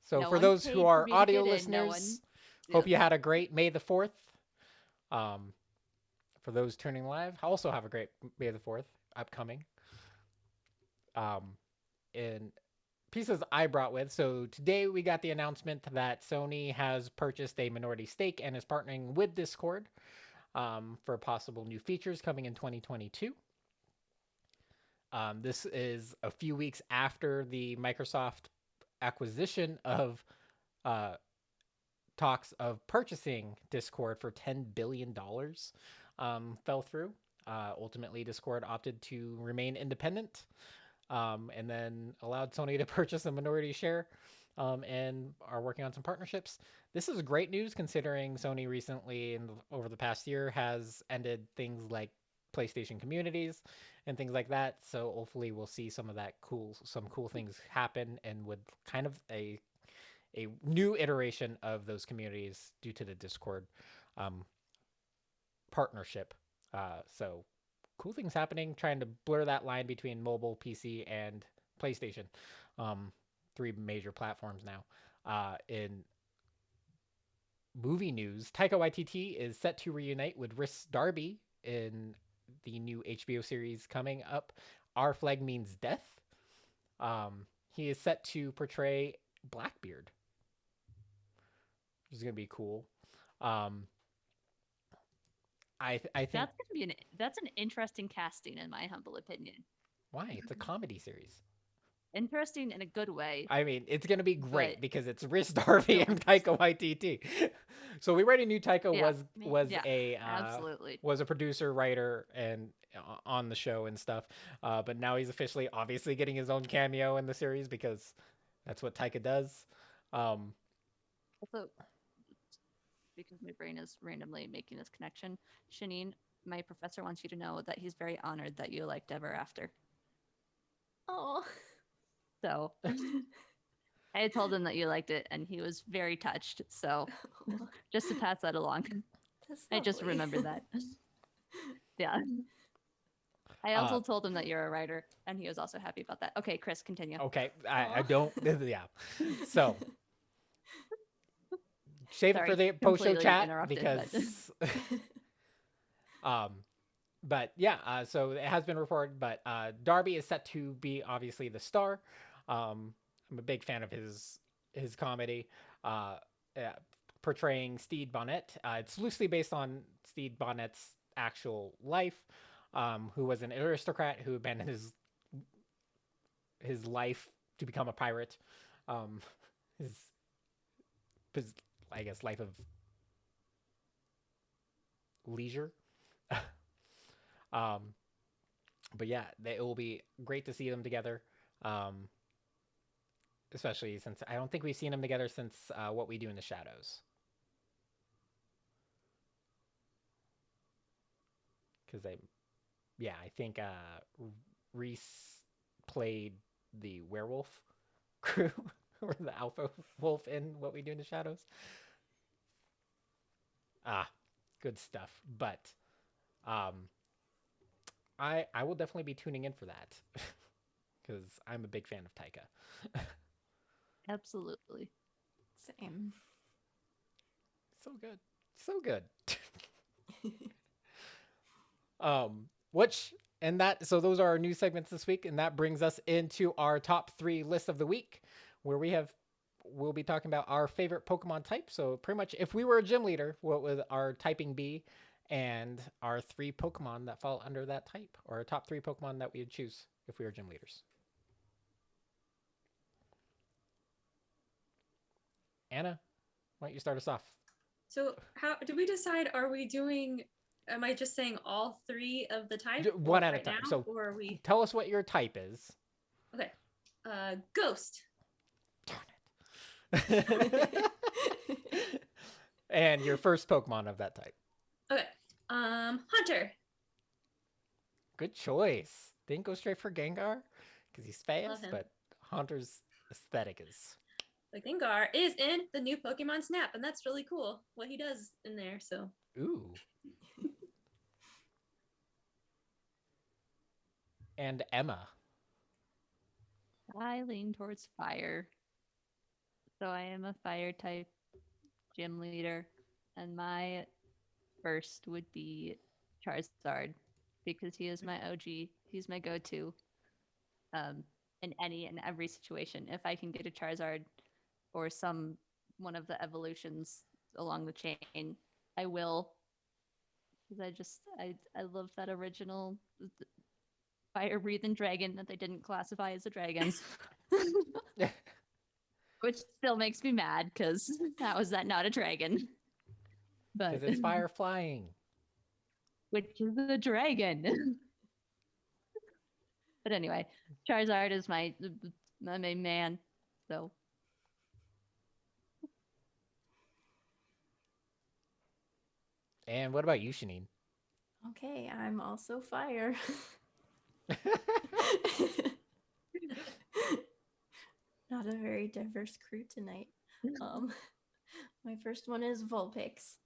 So No for one those paid who for are me to audio get in, no listeners, one- hope yeah. you had a great May the 4th. For those tuning live, also have a great May the 4th upcoming. In pieces I brought with. So today we got the announcement that Sony has purchased a minority stake and is partnering with Discord for possible new features coming in 2022. This is a few weeks after the Microsoft acquisition of talks of purchasing Discord for $10 billion fell through. Ultimately, Discord opted to remain independent and then allowed Sony to purchase a minority share and are working on some partnerships. This is great news considering Sony recently, over the past year, has ended things like PlayStation communities and things like that. So hopefully we'll see some cool things happen, and with kind of a new iteration of those communities due to the Discord partnership. So cool things happening, trying to blur that line between mobile, PC, and PlayStation. 3 major platforms now. In movie news, Taika Waititi is set to reunite with Rhys Darby in the new HBO series coming up, Our Flag Means Death. He is set to portray Blackbeard, which is going to be cool. I think That's an interesting casting, in my humble opinion. why? It's a comedy series. Interesting in a good way. I mean, it's going to be great But- because it's Rhys Darby and Taika Waititi. So we already knew Taika Yeah. was Yeah, a Absolutely. was a producer, writer, and on the show and stuff. But now he's officially, obviously, getting his own cameo in the series because that's what Taika does. Also, because my brain is randomly making this connection, Shanine, my professor wants you to know that he's very honored that you liked Ever After. Oh. So I told him that you liked it, and he was very touched. So just to pass that along, That's I just lovely. remembered that. Yeah. I also told him that you're a writer, and he was also happy about that. Okay, Chris, continue. Okay, I Aw. don't. Yeah. So save it Sorry, for the post-show completely chat interrupted, because. But yeah, so it has been reported. But Darby is set to be obviously the star. I'm a big fan of his comedy, portraying Stede Bonnet. It's loosely based on Stede Bonnet's actual life, who was an aristocrat who abandoned his life to become a pirate. His I guess life of leisure. But yeah, it will be great to see them together. Especially since I don't think we've seen them together since What We Do in the Shadows. Because I think Rhys played the werewolf crew or the alpha wolf in What We Do in the Shadows. Good stuff. But I will definitely be tuning in for that because I'm a big fan of Taika. Absolutely. Same. So good. So good. So those are our news segments this week, and that brings us into our top 3 list of the week, where we'll be talking about our favorite Pokemon type. So pretty much, if we were a gym leader, what would our typing be, and our 3 Pokemon that fall under that type, or our top 3 Pokemon that we would choose if we were gym leaders. Anna, why don't you start us off? So how did we decide? Are we doing? Am I just saying all 3 of the type? One or at a right time. now, So or are we? tell us what your type is. Okay. Ghost. Darn it. And your first Pokemon of that type. Okay. Hunter. Good choice. Didn't go straight for Gengar because he's fast, him. but Hunter's aesthetic is. The Gengar is in the new Pokemon Snap, and that's really cool what he does in there. So Ooh. And Emma. I lean towards fire. So I am a fire type gym leader. And my first would be Charizard because he is my OG. He's my go-to in any and every situation. If I can get a Charizard or one of the evolutions along the chain, I will. Because I love that original fire breathing dragon that they didn't classify as a dragon. Which still makes me mad because how is that not a dragon? But Because it's fire flying. which is a dragon. But anyway, Charizard is my main man. So And what about you, Shanine? Okay, I'm also fire. Not a very diverse crew tonight. My first one is Vulpix.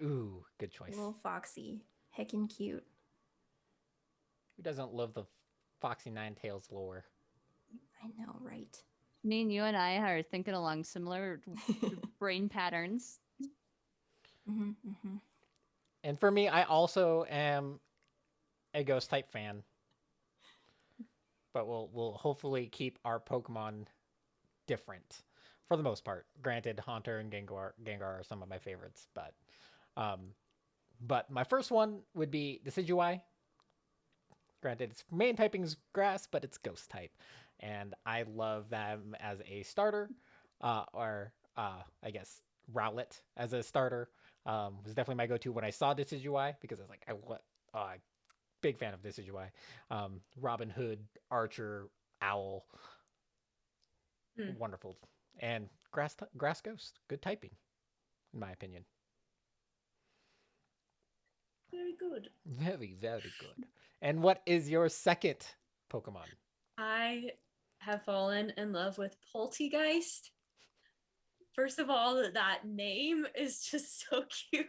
Ooh, good choice. Little foxy, heckin' cute. Who doesn't love the Foxy Ninetales lore? I know, right? me and you and I are thinking along similar brain patterns. Mm-hmm. And for me, I also am a ghost type fan. But we'll hopefully keep our Pokemon different for the most part. Granted, Haunter and Gengar are some of my favorites, but my first one would be Decidueye. Granted, its main typing is grass, but it's ghost type, and I love them as a starter, I guess Rowlet as a starter was definitely my go-to when I saw Decidueye because I was like, big fan of Decidueye. Robin Hood, Archer, Owl, wonderful, and Grass Ghost, good typing, in my opinion. very good. Very, very good. And what is your second Pokemon? I have fallen in love with Poltegeist. First of all, that name is just so cute.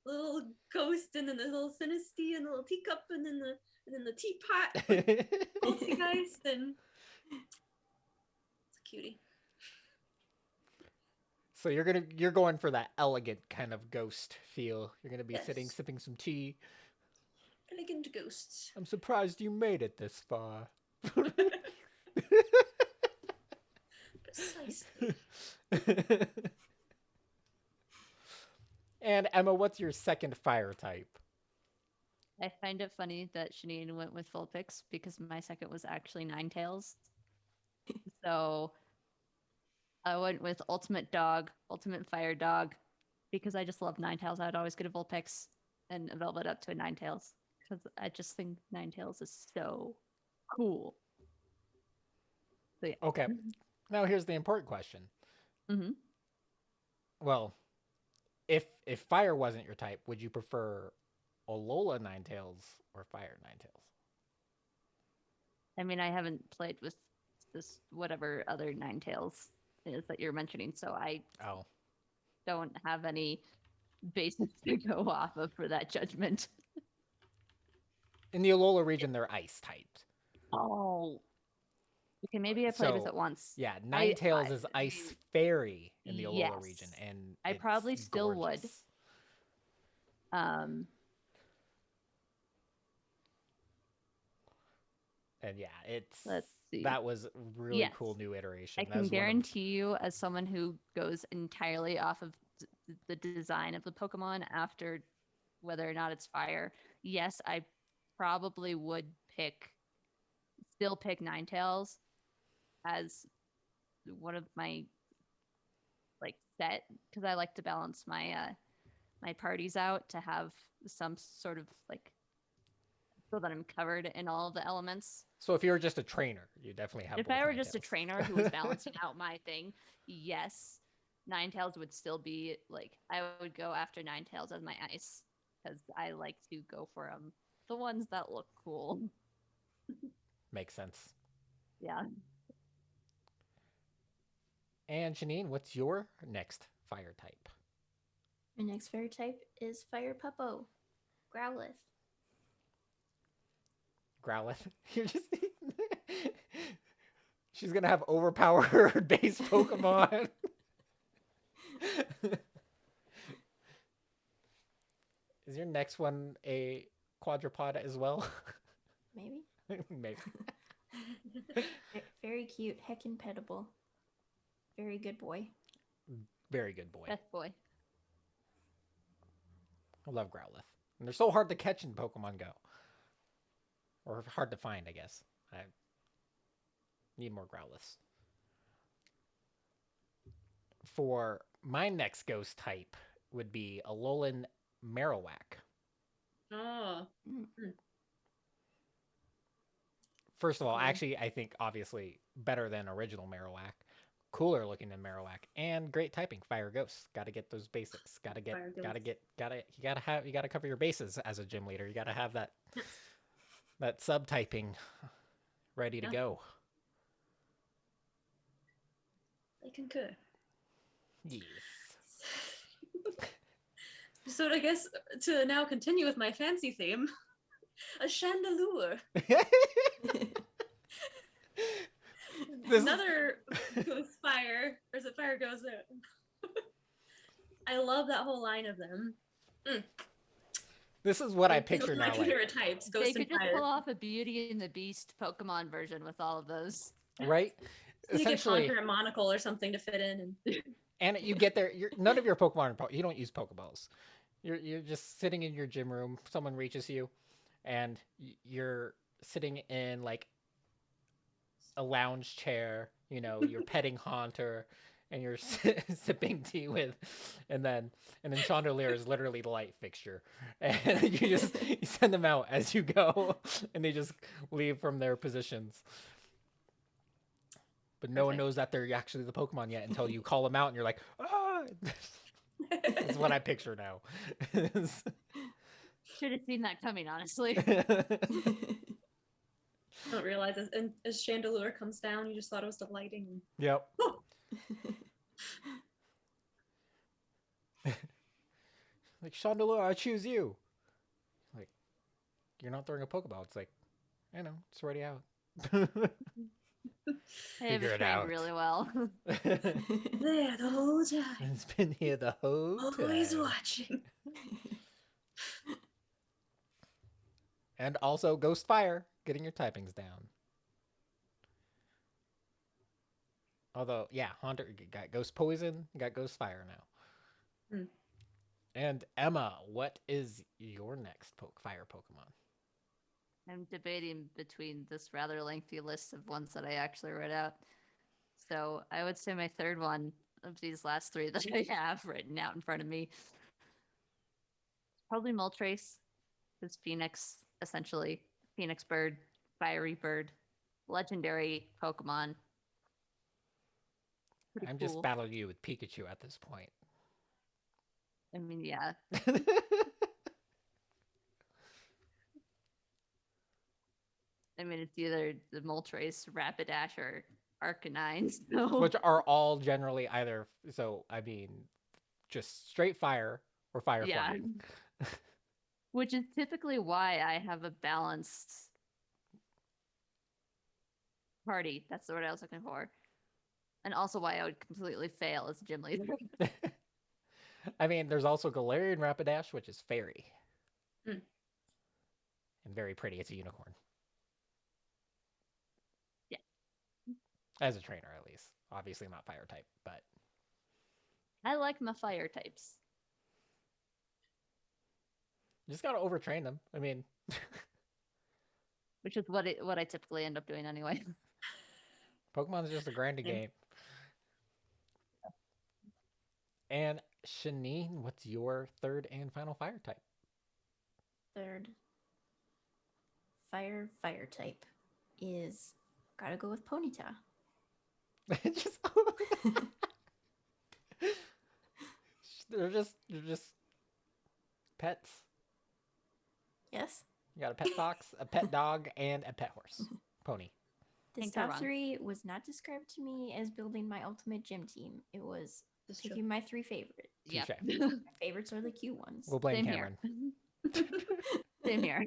Little ghost, and then the little Sinistea, and the little teacup, and then the teapot. Poltegeist, and it's a cutie. So you're going for that elegant kind of ghost feel. You're gonna be Yes. sitting sipping some tea. Elegant ghosts. I'm surprised you made it this far. Precisely. And Emma, what's your second fire type? I find it funny that Shanine went with Vulpix because my second was actually Ninetales. So I went with Ultimate Dog, Ultimate Fire Dog, because I just love Ninetales. I'd always get a Vulpix and evolve it up to a Ninetales because I just think Ninetales is so cool. So yeah. Okay. Now here's the important question. Mm-hmm. Well, if fire wasn't your type, would you prefer Alola Ninetales or Fire Ninetales? I mean, I haven't played with this whatever other Ninetales is that you're mentioning, so I Oh, don't have any basis to go off of for that judgment. in the Alola region, they're ice typed. Oh. Okay, maybe I played with So, it once. Yeah, Ninetales is I Ice mean, Fairy in the Alola yes. region, and I it's probably still would. gorgeous. And yeah, Let's see. that was a really Yes. cool new iteration. I That can was one of- guarantee you, as someone who goes entirely off of the design of the Pokemon after whether or not it's fire, yes, I probably would still pick Ninetales as one of my set because I like to balance my my parties out to have some sort of so that I'm covered in all of the elements. So if you were just a trainer, you definitely have. If both I were just a Ninetales. trainer who was balancing out my thing, yes, Ninetales would still be like I would go after Ninetales as my ice because I like to go for the ones that look cool. Makes sense. Yeah. And Janine, what's your next fire type? My next fire type is Fire Puppo, Growlithe. Growlithe. You're just. She's gonna have overpowered base Pokemon. Is your next one a quadrupod as well? Maybe. Maybe. Very cute, heckin' petable. Very good boy. Very good boy. Best boy. I love Growlithe. And they're so hard to catch in Pokemon Go. Or hard to find, I guess. I need more Growliths. For my next ghost type would be Alolan Marowak. Oh. First of all, Cool. actually, I think obviously better than original Marowak. Cooler looking than Marowak. And great typing. Fire Ghosts. Gotta get those basics. You gotta cover your bases as a gym leader. You gotta have that that subtyping ready to go. I concur. Yes. So I guess to now continue with my fancy theme, a chandelure. Another ghost fire, or is it fire ghost? I love that whole line of them. This is what I Those picture are my now. two Like, favorite types, They ghost could and just fire. pull off a Beauty and the Beast Pokemon version with all of those. right? You get Essentially, Conquer a monocle or something to fit in. and you get there. None of your Pokemon you don't use Pokeballs. You're just sitting in your gym room. Someone reaches you, and you're sitting in like a lounge chair. You know, you're petting Haunter, and you're sipping tea with, and then Chandelier is literally the light fixture, and you send them out as you go, and they just leave from their positions. But no one Perfect. knows that they're actually the Pokemon yet until you call them out, and you're like, ah. That's what I picture now. Should have seen that coming, honestly. Don't realize as chandelure comes down, you just thought it was the lighting. Yep. Like, Chandelure, I choose you. Like, you're not throwing a Pokeball. It's like, I know, it's already out. I have Figure it it trained out. really well. There the whole time, It's been here the whole always time. watching. And also Ghost Fire, getting your typings down. Although, yeah, Haunter got Ghost Poison, you got Ghost Fire now. Hmm. And Emma, what is your next fire Pokemon? I'm debating between this rather lengthy list of ones that I actually wrote out. So I would say my third one of these last three that I have written out in front of me, probably Moltres, because Phoenix, essentially, Phoenix Bird, Fiery Bird, legendary Pokemon. Pretty I'm cool. just battling you with Pikachu at this point. I mean, yeah. I mean, it's either the Moltres, Rapidash, or Arcanine. So. Which are all generally either, so, I mean, just straight fire or fire flying. Which is typically why I have a balanced party. That's the word I was looking for. And also why I would completely fail as a gym leader. I mean, there's also Galarian Rapidash, which is fairy. Hmm. And very pretty. It's a unicorn. Yeah. As a trainer, at least. Obviously not fire type, but... I like my fire types. You just gotta overtrain them. I mean... Which is what I typically end up doing anyway. Pokemon's just a grinding game. And Shanine, what's your third and final fire type? Third. fire type is gotta go with Ponyta. Just they're just pets. Yes. You got a pet fox, a pet dog, and a pet horse. Pony. This Think they're top wrong. 3 was not described to me as building my ultimate gym team. It was That's true. picking my 3 favorites. Yep. Touche. My favorites are the cute ones. We'll blame Same Cameron. here. Same here.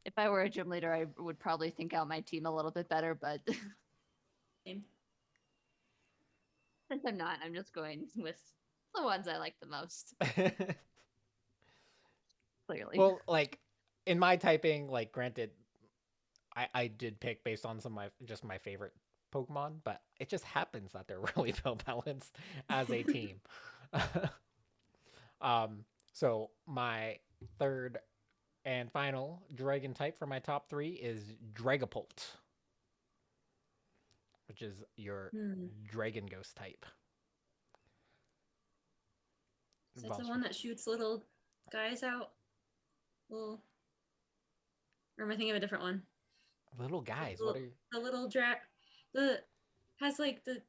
If I were a gym leader, I would probably think out my team a little bit better, but Same. since I'm not, I'm just going with the ones I like the most, clearly. Well, like in my typing, like granted, I did pick based on some of my favorite Pokemon, but it just happens that they're really well balanced as a team. So my third and final dragon type for my top 3 is Dragapult, which is your dragon ghost type. Is that the one that shoots little guys out? Little. Or am I thinking of a different one? Little guys. The What little, are you? the little has like the.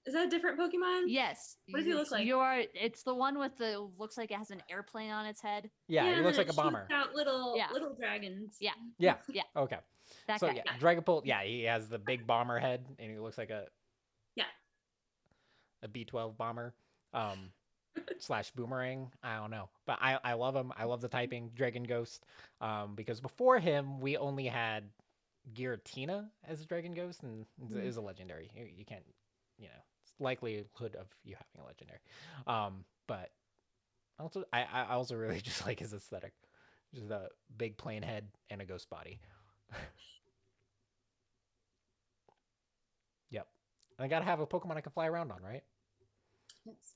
Is that a different Pokemon? Yes. What does he look like? It's the one with the looks like it has an airplane on its head. Yeah, he and looks then like a it bomber. shoots out little Yeah. little dragons. Yeah. Yeah. Yeah. Okay. That So guy. yeah, Dragapult. Yeah, he has the big bomber head, and he looks like a B-12 bomber. Slash boomerang. I don't know, but I love him. I love the typing Dragon Ghost. Because before him, we only had Giratina as a Dragon Ghost, and is a legendary. You can't, it's likelihood of you having a legendary. But I also really just like his aesthetic, just a big plain head and a ghost body. Yep, and I gotta have a Pokemon I can fly around on, right? Yes.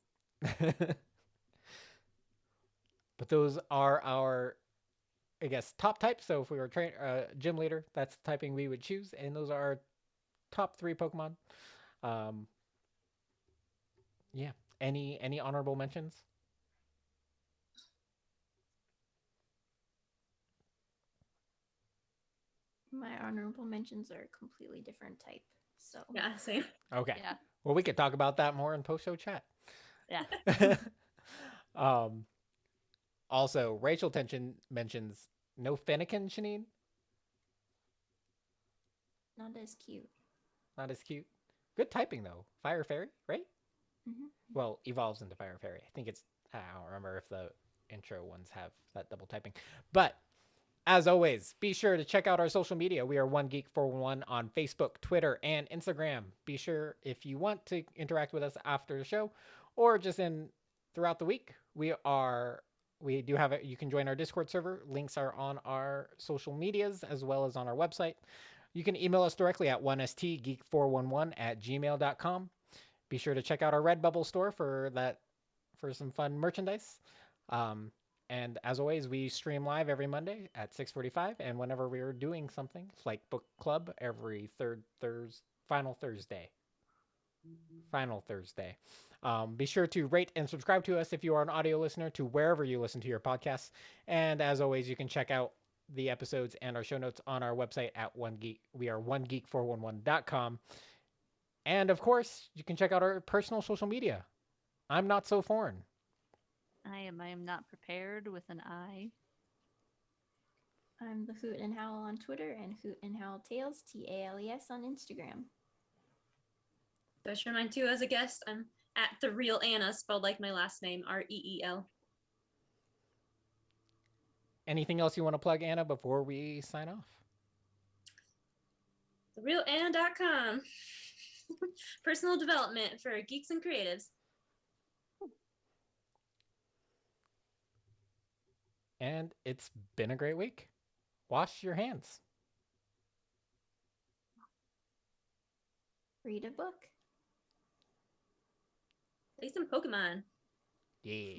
But those are our, I guess, top types. So if we were gym leader, that's the typing we would choose, and those are our top 3 Pokemon. Yeah. Any honorable mentions? My honorable mentions are a completely different type. So Yeah, same. Okay. Yeah. Well, we could talk about that more in post-show chat. Yeah. Also, Rachel Tension mentions no Fennekin, Shanine. not as cute. Not as cute. Good typing though. Fire Fairy, right? Hmm. Well, evolves into Fire Fairy. I think it's. I don't remember if the intro ones have that double typing. But as always, be sure to check out our social media. We are One Geek 411 on Facebook, Twitter, and Instagram. Be sure if you want to interact with us after the show, or just throughout the week. We do have it. You can join our Discord server. Links are on our social medias as well as on our website. You can email us directly at 1stgeek411@gmail.com. Be sure to check out our Redbubble store for some fun merchandise. And as always, we stream live every Monday at 6:45, and whenever we're doing something like book club every final Thursday. Final Thursday. Be sure to rate and subscribe to us if you are an audio listener to wherever you listen to your podcasts. And as always, you can check out the episodes and our show notes on our website at One Geek. We are onegeek411.com. And of course, you can check out our personal social media. I'm not so foreign. I am not prepared with an I. I'm the Hoot and Howl on Twitter and Hoot and Howl Tales, TALES on Instagram. So I show mine too as a guest. I'm at the real Anna, spelled like my last name, REEL. Anything else you want to plug, Anna, before we sign off? TheRealAnna.com. Personal development for geeks and creatives. And it's been a great week. Wash your hands. Read a book. Play some Pokemon. Yeah.